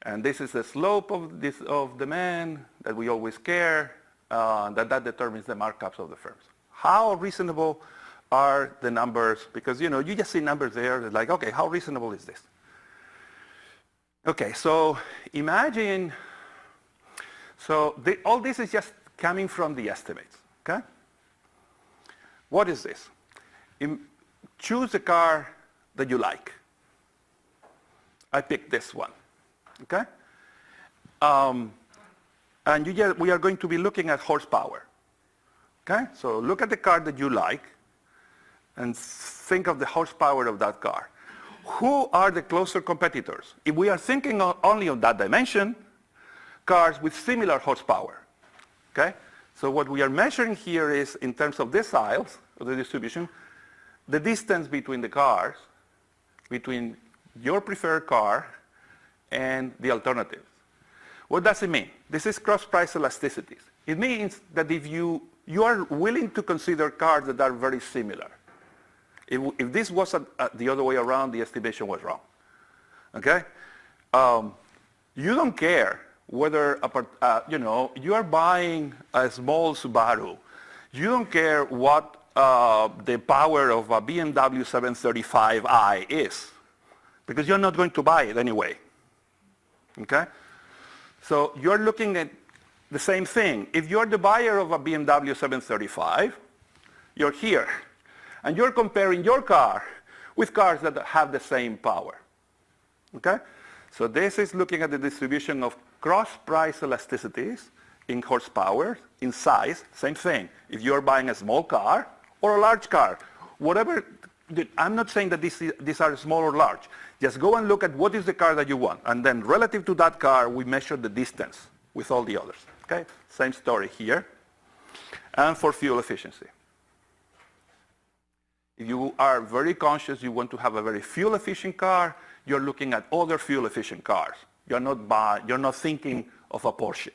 And this is the slope of demand that we always care, that determines the markups of the firms. How reasonable are the numbers? Because you just see numbers there, like, okay, how reasonable is this? Okay, so imagine, all this is just coming from the estimates, okay? What is this? Choose a car that you like. I picked this one, okay? And we are going to be looking at horsepower, okay? So look at the car that you like and think of the horsepower of that car. Who are the closer competitors? If we are thinking only of that dimension, cars with similar horsepower, okay? So what we are measuring here is, in terms of deciles of the distribution, the distance between the cars, between your preferred car and the alternatives. What does it mean? This is cross-price elasticities. It means that if you are willing to consider cars that are very similar. If this was the other way around, the estimation was wrong. Okay? You don't care whether you are buying a small Subaru. You don't care what the power of a BMW 735i is, because you're not going to buy it anyway. Okay? So you're looking at the same thing. If you're the buyer of a BMW 735, you're here. And you're comparing your car with cars that have the same power. Okay? So this is looking at the distribution of cross-price elasticities in horsepower, in size, same thing. If you're buying a small car or a large car, whatever, I'm not saying that these are small or large. Just go and look at what is the car that you want. And then relative to that car, we measure the distance with all the others. Okay? Same story here. And for fuel efficiency. If you are very conscious, you want to have a very fuel efficient car, you're looking at other fuel efficient cars. You're not thinking of a Porsche.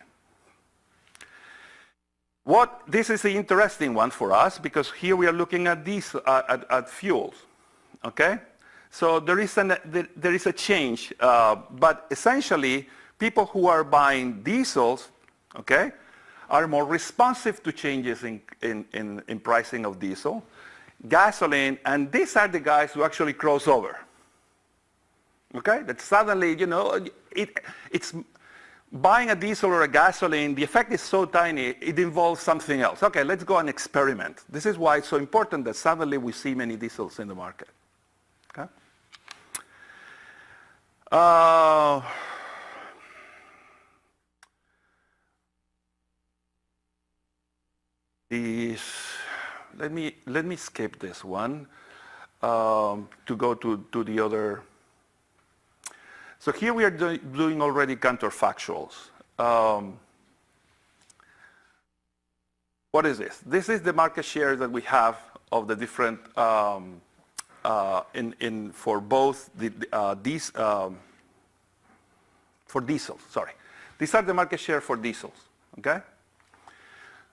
This is the interesting one for us, because here we are looking at these at fuels. Okay? So there is a change, but essentially people who are buying diesels, okay, are more responsive to changes in pricing of diesel. Gasoline, and these are the guys who actually cross over. Okay? That suddenly, it's buying a diesel or a gasoline, the effect is so tiny, it involves something else. Okay, let's go and experiment. This is why it's so important that suddenly we see many diesels in the market. Okay? Let me skip this one to go to the other. So here we are doing already counterfactuals. What is this? This is the market share that we have of the different for both these for diesels. Sorry, these are the market share for diesels. Okay.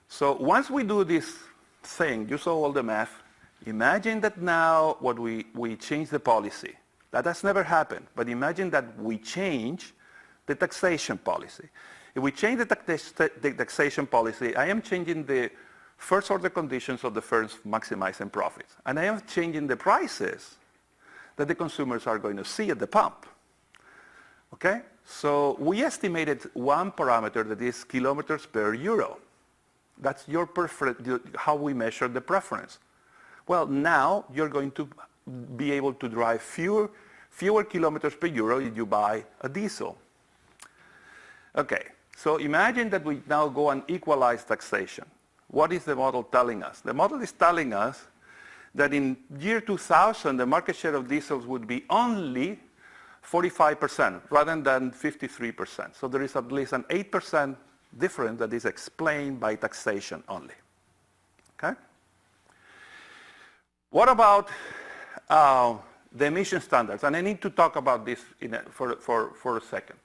So once we do this thing, you saw all the math. Imagine that now what we change the policy. That has never happened, but imagine that we change the taxation policy. If we change the taxation policy, I am changing the first order conditions of the firms maximizing profits. And I am changing the prices that the consumers are going to see at the pump. Okay? So we estimated one parameter that is kilometers per euro. That's your how we measure the preference. Well, now you're going to be able to drive fewer kilometers per euro if you buy a diesel. Okay, so imagine that we now go and equalize taxation. What is the model telling us? The model is telling us that in year 2000, the market share of diesels would be only 45% rather than 53%. So there is at least an 8% difference that is explained by taxation only. Okay? What about the emission standards? And I need to talk about this for a second.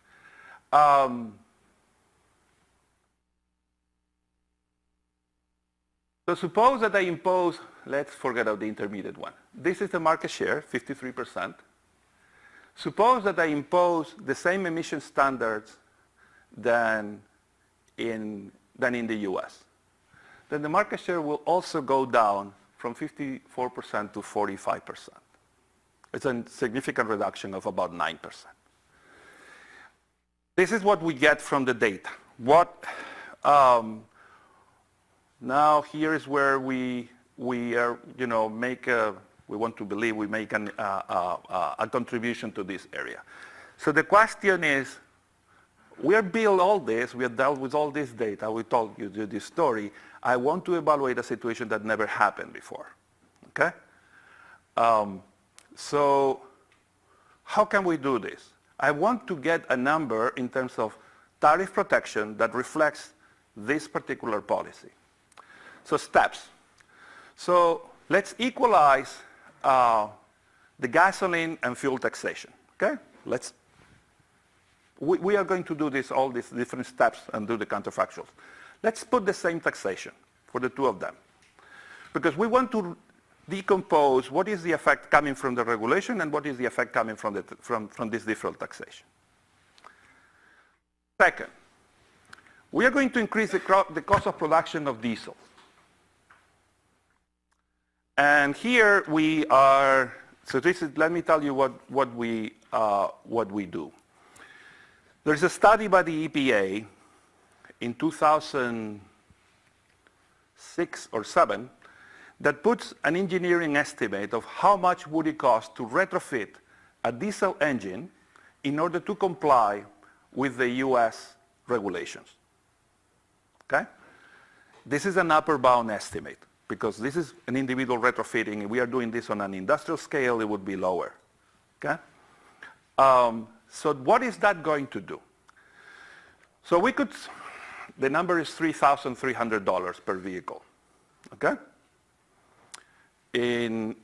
So suppose that I impose, let's forget about the intermediate one. This is the market share, 53%. Suppose that I impose the same emission standards than in the US. Then the market share will also go down from 54% to 45%. It's a significant reduction of about 9%. This is what we get from the data. Now here is where we are, we want to believe we make a contribution to this area. So the question is, we have built all this, we have dealt with all this data, we told you this story. I want to evaluate a situation that never happened before, okay? So how can we do this? I want to get a number in terms of tariff protection that reflects this particular policy. So steps. So let's equalize the gasoline and fuel taxation, okay? We are going to do all these different steps and do the counterfactuals. Let's put the same taxation for the two of them. Because we want to decompose what is the effect coming from the regulation and what is the effect coming from this different taxation. Second, we are going to increase the cost of production of diesel. And here we are, so this is, let me tell you what we do. There's a study by the EPA in 2006 or 7 that puts an engineering estimate of how much would it cost to retrofit a diesel engine in order to comply with the US regulations. Okay? This is an upper bound estimate because this is an individual retrofitting. If we are doing this on an industrial scale, it would be lower. Okay? So what is that going to do? So we could, the number is $3,300 per vehicle. Okay? In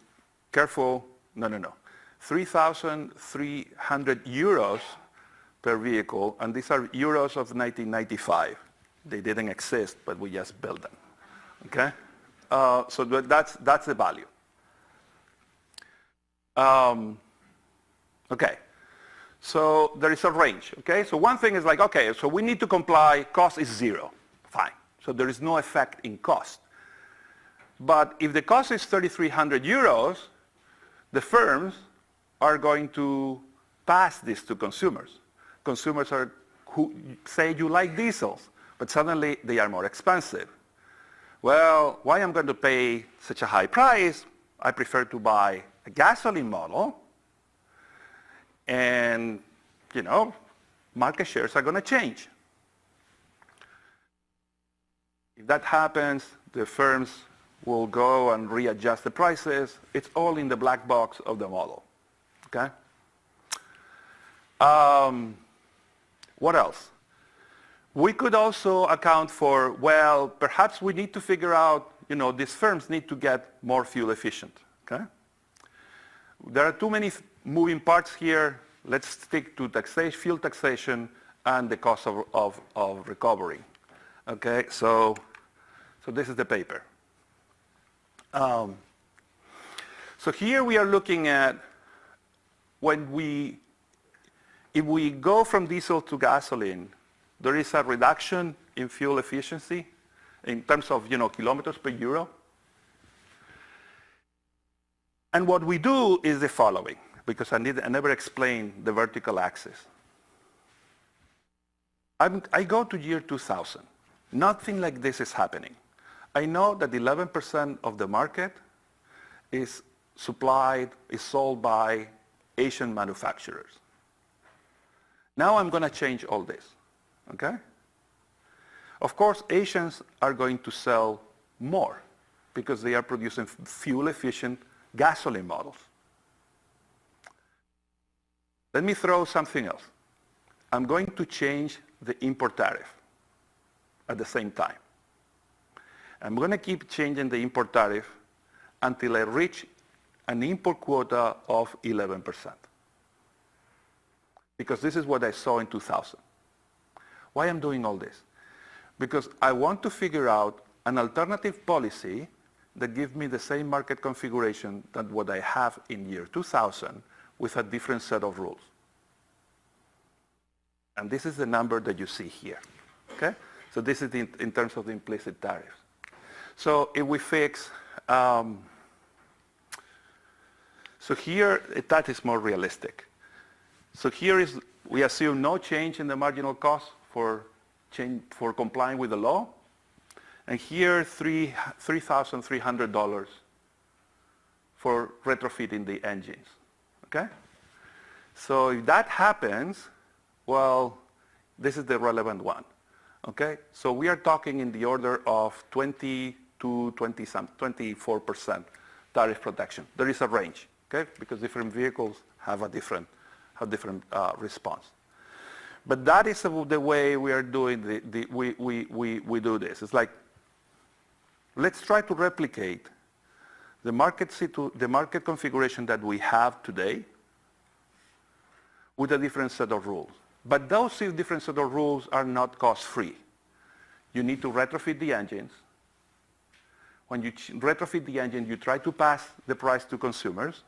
careful, no. 3,300 euros per vehicle, and these are euros of 1995. They didn't exist, but we just built them. Okay? So that's the value. Okay. So there is a range. Okay? So one thing is like, okay, so we need to comply, cost is 0. Fine. So there is no effect in cost. But if the cost is 3,300 euros, the firms are going to pass this to consumers. Consumers are who say you like diesels, but suddenly they are more expensive. Well, why am I going to pay such a high price? I prefer to buy a gasoline model, and market shares are going to change. If that happens, the firms will go and readjust the prices. It's all in the black box of the model. Okay? What else? We could also account for, well, perhaps we need to figure out, these firms need to get more fuel efficient. Okay? There are too many moving parts here. Let's stick to taxation, fuel taxation, and the cost of recovering. Okay? So this is the paper. So here we are looking at if we go from diesel to gasoline, there is a reduction in fuel efficiency in terms of kilometers per euro. And what we do is the following, because I never explained the vertical axis. I go to year 2000. Nothing like this is happening. I know that 11% of the market is sold by Asian manufacturers. Now I'm going to change all this, okay? Of course, Asians are going to sell more because they are producing fuel-efficient gasoline models. Let me throw something else. I'm going to change the import tariff at the same time. I'm going to keep changing the import tariff until I reach an import quota of 11%. Because this is what I saw in 2000. Why I'm doing all this? Because I want to figure out an alternative policy that gives me the same market configuration than what I have in year 2000 with a different set of rules. And this is the number that you see here. Okay? So this is in terms of the implicit tariffs. So if we fix, so here that is more realistic. So here is, we assume no change in the marginal cost for complying with the law. And here, $3,300 for retrofitting the engines. Okay? So if that happens, well, this is the relevant one. Okay? So we are talking in the order of 20 to 24% tariff protection. There is a range, okay? Because different vehicles have a different response. But that is the way we are doing we do this. It's like, let's try to replicate the market configuration that we have today with a different set of rules. But those different set of rules are not cost-free. you need to retrofit the engines. When you retrofit the engine, you try to pass the price to consumers.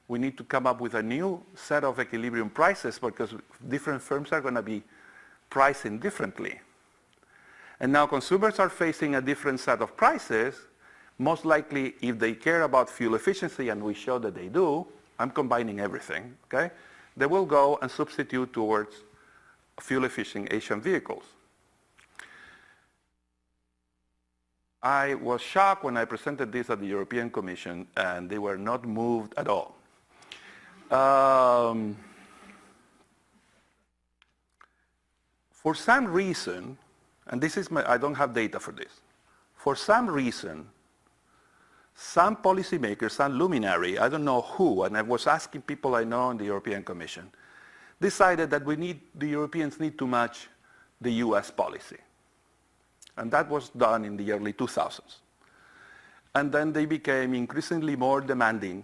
We need to come up with a new set of equilibrium prices because different firms are going to be pricing differently. And now consumers are facing a different set of prices. Most likely, if they care about fuel efficiency, and we show that they do, I'm combining everything, okay? They will go and substitute towards fuel-efficient Asian vehicles. I was shocked when I presented this at the European Commission, and they were not moved at all. For some reason, and this is I don't have data for this. For some reason, some policymakers, some luminary, I don't know who, and I was asking people I know in the European Commission, decided that the Europeans need to match the US policy. And that was done in the early 2000s. And then they became increasingly more demanding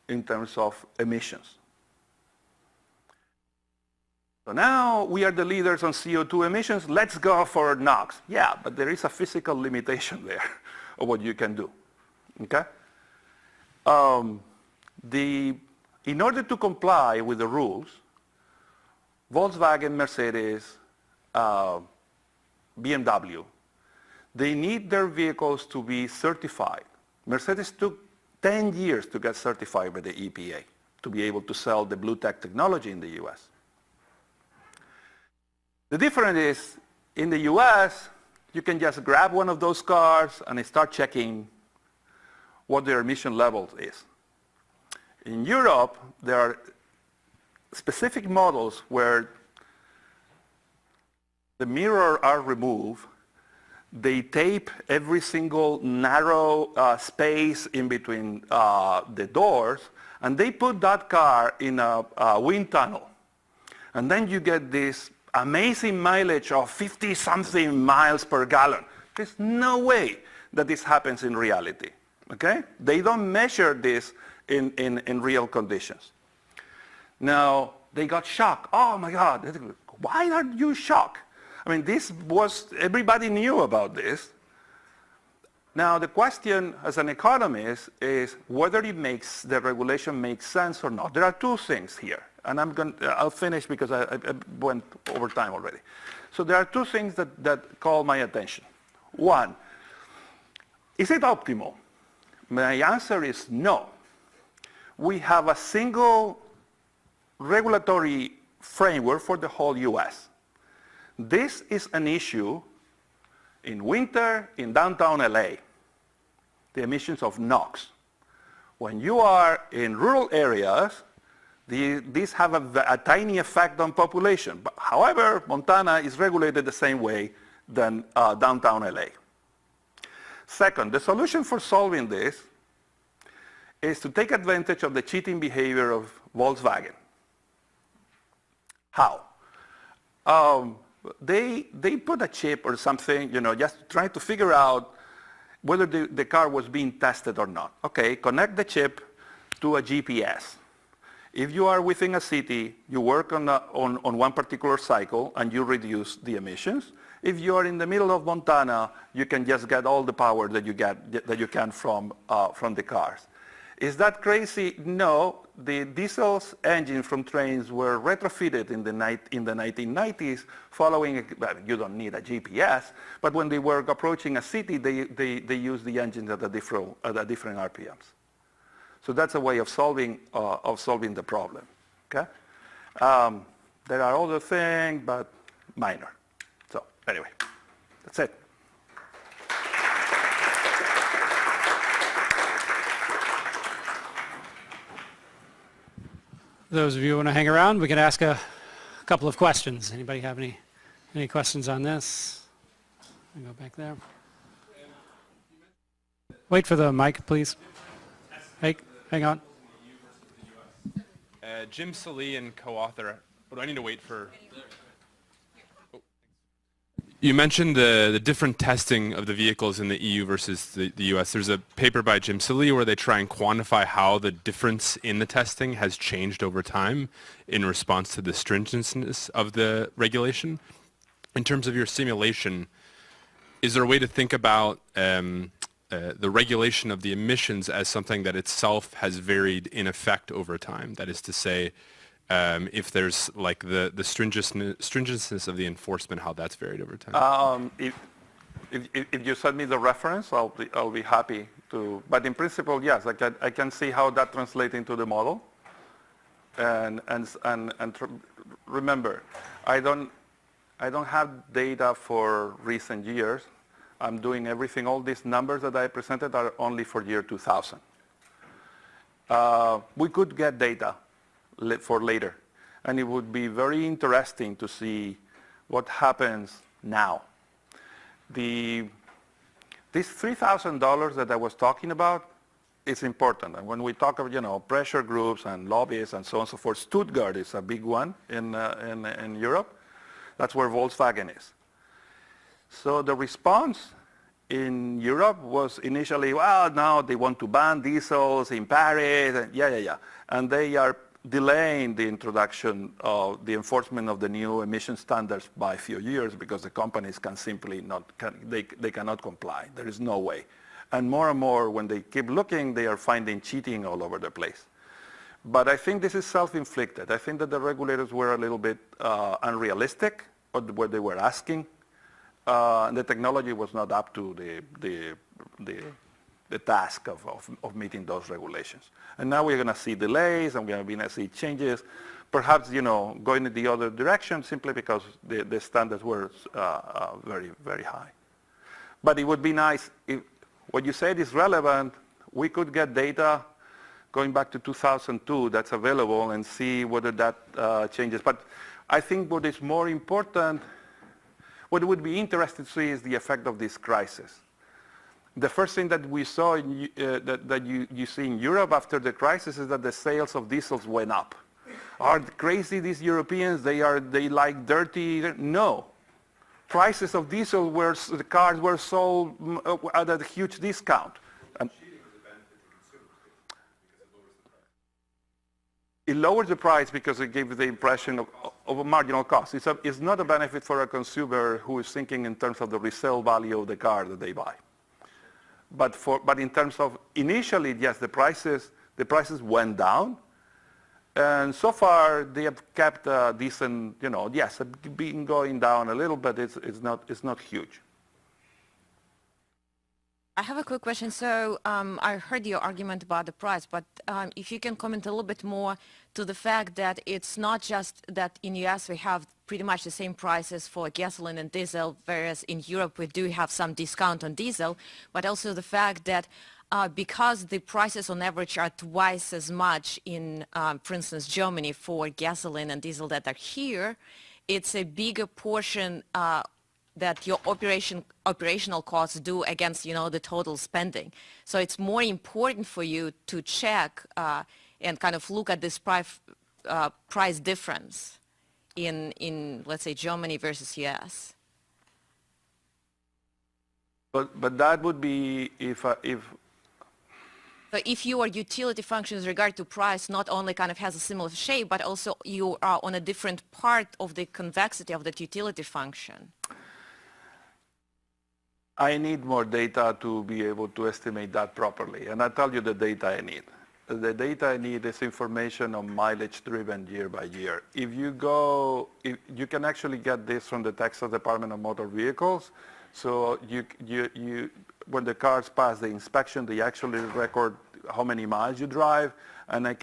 in terms of emissions. So now we are the leaders on CO2 emissions, let's go for NOx. Yeah, but there is a physical limitation there of what you can do, okay? In order to comply with the rules, Volkswagen, Mercedes, BMW, they need their vehicles to be certified. Mercedes took 10 years to get certified by the EPA to be able to sell the blue tech technology in the US. The difference is, in the US, you can just grab one of those cars and start checking what their emission level is. In Europe, there are specific models where the mirrors are removed. They tape every single narrow space in between the doors, and they put that car in a wind tunnel. And then you get this amazing mileage of 50-something miles per gallon. There's no way that this happens in reality, okay? They don't measure this in real conditions. Now, they got shocked. Oh my God, why are you shocked? I mean, everybody knew about this. Now, the question as an economist is whether the regulation makes sense or not. There are two things here, and I'll finish because I went over time already. So there are two things that call my attention. One, is it optimal? My answer is no. We have a single regulatory framework for the whole US. This is an issue in winter in downtown LA, the emissions of NOx. When you are in rural areas, these have a tiny effect on population. But however, Montana is regulated the same way than downtown LA. Second, the solution for solving this is to take advantage of the cheating behavior of Volkswagen. How? They put a chip or something, just trying to figure out whether the car was being tested or not. Okay, connect the chip to a GPS. If you are within a city, you work on one particular cycle and you reduce the emissions. If you are in the middle of Montana, you can just get all the power that you can from the cars. Is that crazy? No. The diesel engines from trains were retrofitted in the 1990s following, you don't need a GPS, but when they were approaching a city, they used the engines at a different RPMs. So that's a way of solving the problem, okay? There are other things, but minor. So anyway, that's it. Those of you who want to hang around, we can ask a couple of questions. Anybody have any questions on this? I'll go back there. Wait for the mic, please. Hey, hang on. Jim Salee and co-author. Do I need to wait for? Oh. You mentioned the different testing of the vehicles in the EU versus the US. There's a paper by Jim Salee where they try and quantify how the difference in the testing has changed over time in response to the stringency of the regulation. in terms of your simulation, is there a way to think about the regulation of the emissions as something that itself has varied in effect over time? That is to say, if there's like the stringency of the enforcement, how that's varied over time. If you send me the reference, I'll be happy to. But in principle, yes, I can see how that translates into the model. And remember, I don't have data for recent years. I'm doing everything. All these numbers that I presented are only for year 2000. We could get data for later, and it would be very interesting to see what happens now. This $3,000 that I was talking about is important. And when we talk of, pressure groups and lobbyists and so on and so forth, Stuttgart is a big one in Europe. That's where Volkswagen is. So the response in Europe was initially, well, now they want to ban diesels in Paris, and and they are delaying the introduction of the enforcement of the new emission standards by a few years because the companies can simply they cannot comply. There is no way. And more, when they keep looking, they are finding cheating all over the place. But I think this is self-inflicted. I think that the regulators were a little bit unrealistic on what they were asking. The technology was not up to the task of meeting those regulations. And now we're going to see delays, and we're going to see changes, perhaps going in the other direction simply because the standards were very, very high. But it would be nice if what you said is relevant. We could get data going back to 2002 that's available and see whether that changes. But I think what is more important, what would be interesting to see is the effect of this crisis. The first thing that we saw, that you see in Europe after the crisis is that the sales of diesels went up. Are crazy these Europeans? They like dirty? No. Prices of diesel the cars were sold at a huge discount. And it lowers the price because it gives the impression of a marginal cost. It's not a benefit for a consumer who is thinking in terms of the resale value of the car that they buy. But in terms of initially, yes, the prices went down, and so far they have kept a decent, yes, been going down a little, but it's not huge. I have a quick question. So I heard your argument about the price, but if you can comment a little bit more to the fact that it's not just that in US we have pretty much the same prices for gasoline and diesel, whereas in Europe we do have some discount on diesel, but also the fact that because the prices on average are twice as much in, for instance, Germany for gasoline and diesel that are here, it's a bigger portion that your operational costs do against, the total spending. So it's more important for you to check and kind of look at this price difference in let's say Germany versus US. But that would be if. So if your utility function with regard to price not only kind of has a similar shape, but also you are on a different part of the convexity of that utility function. I need more data to be able to estimate that properly. And I'll tell you the data I need. The data I need is information on mileage driven year by year. If you can actually get this from the Texas Department of Motor Vehicles. So when the cars pass the inspection, they actually record how many miles you drive, and I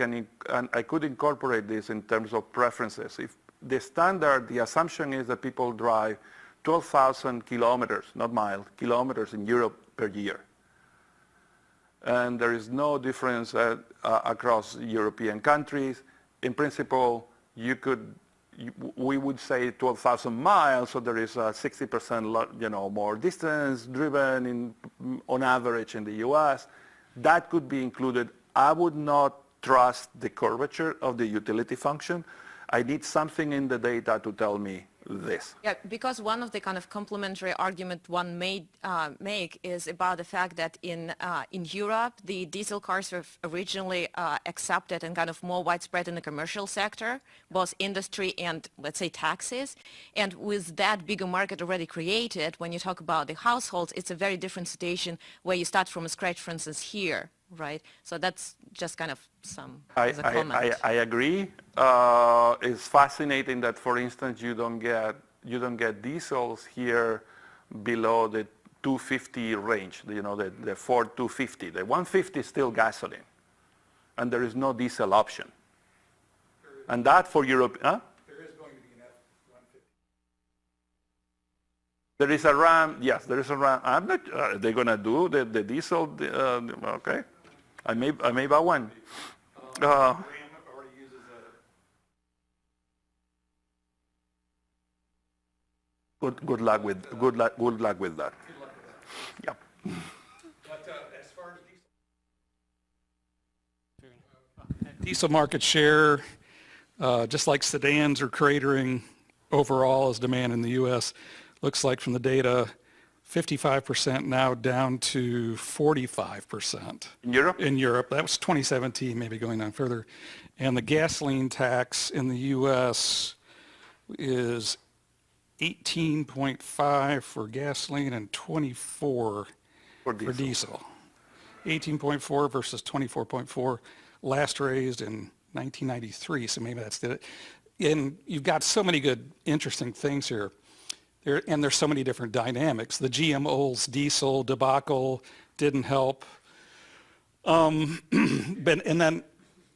could incorporate this in terms of preferences. If the standard, the assumption is that people drive 12,000 kilometers, not miles, kilometers in Europe per year. And there is no difference across European countries. In principle, we would say 12,000 miles, so there is a 60% more distance driven on average in the US. That could be included. I would not trust the curvature of the utility function. I need something in the data to tell me this. Yeah, because one of the kind of complementary argument one may make is about the fact that in Europe, the diesel cars were originally accepted and kind of more widespread in the commercial sector, both industry and, let's say, taxis. And with that bigger market already created, when you talk about the households, it's a very different situation where you start from scratch, for instance, here, right? So that's just kind of some as a comment. I agree. It's fascinating that, for instance, you don't get diesels here below the 250 range. You know, the Ford 250. The 150 is still gasoline, and there is no diesel option. And that for Europe, huh? There is going to be an F-150. There is a Ram. Yes, there is a Ram. I'm not. Are they gonna do the diesel? Okay, I may buy one. Ram already uses a... Good luck with that. Good luck with that. Yeah. But as far as diesel market share, just like sedans are cratering overall as demand in the U.S., looks like from the data, 55% now down to 45%. In Europe? In Europe. That was 2017, maybe going on further. And the gasoline tax in the U.S. is 18.5 for gasoline and 24 for diesel. 18.4 versus 24.4, last raised in 1993, so maybe that's it. And you've got so many good, interesting things here. And there's so many different dynamics. The GMO's diesel debacle didn't help. And then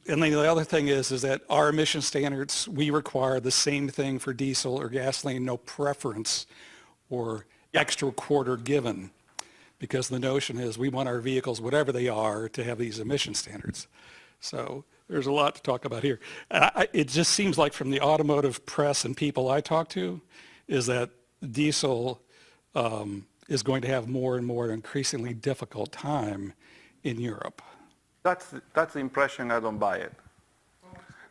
the other thing is that our emission standards, we require the same thing for diesel or gasoline, no preference or extra quarter given, because the notion is we want our vehicles, whatever they are, to have these emission standards. So there's a lot to talk about here. It just seems like from the automotive press and people I talk to is that diesel is going to have more and more increasingly difficult time in Europe. That's the impression. I don't buy it.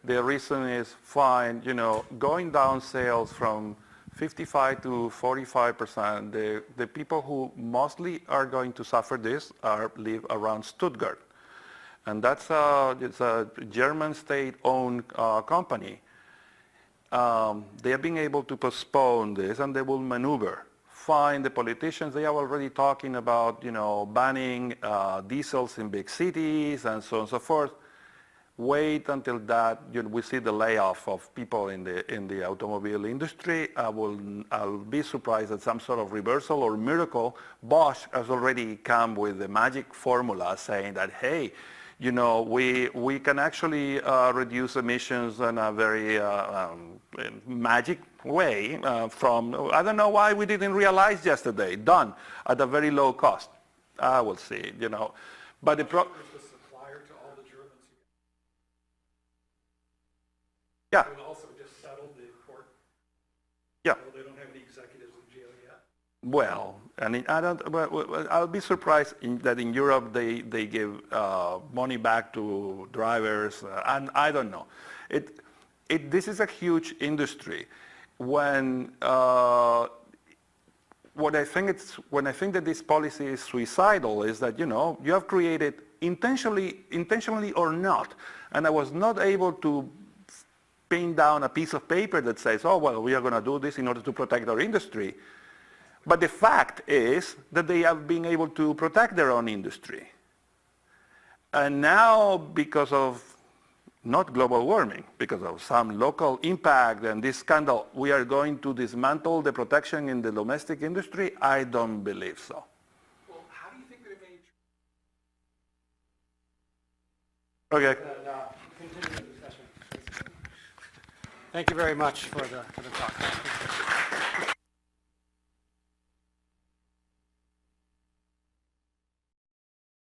The reason is fine, you know, going down sales from 55 to 45%, the people who mostly are going to suffer this live around Stuttgart. And it's a German state-owned company. They have been able to postpone this, and they will maneuver. Fine, the politicians, they are already talking about, you know, banning diesels in big cities and so on and so forth. Wait until that, we see the layoff of people in the automobile industry. I'll be surprised at some sort of reversal or miracle. Bosch has already come with the magic formula saying that, hey, you know, we can actually reduce emissions in a very magic way from, I don't know why we didn't realize yesterday, done at a very low cost. I will see, you know. But the supplier to all the Germans. Yeah. They also just settled the court. Yeah. So they don't have any executives in jail yet. Well, and I'll be surprised that in Europe they give money back to drivers, and I don't know. This is a huge industry. When I think that this policy is suicidal is that, you know, you have created intentionally or not, and I was not able to pin down a piece of paper that says, oh well, we are going to do this in order to protect our industry. But the fact is that they have been able to protect their own industry. And now, because of not global warming, because of some local impact and this scandal, we are going to dismantle the protection in the domestic industry? I don't believe so. Well, how do you think that it may... Okay. Continue the discussion. Thank you very much for the talk.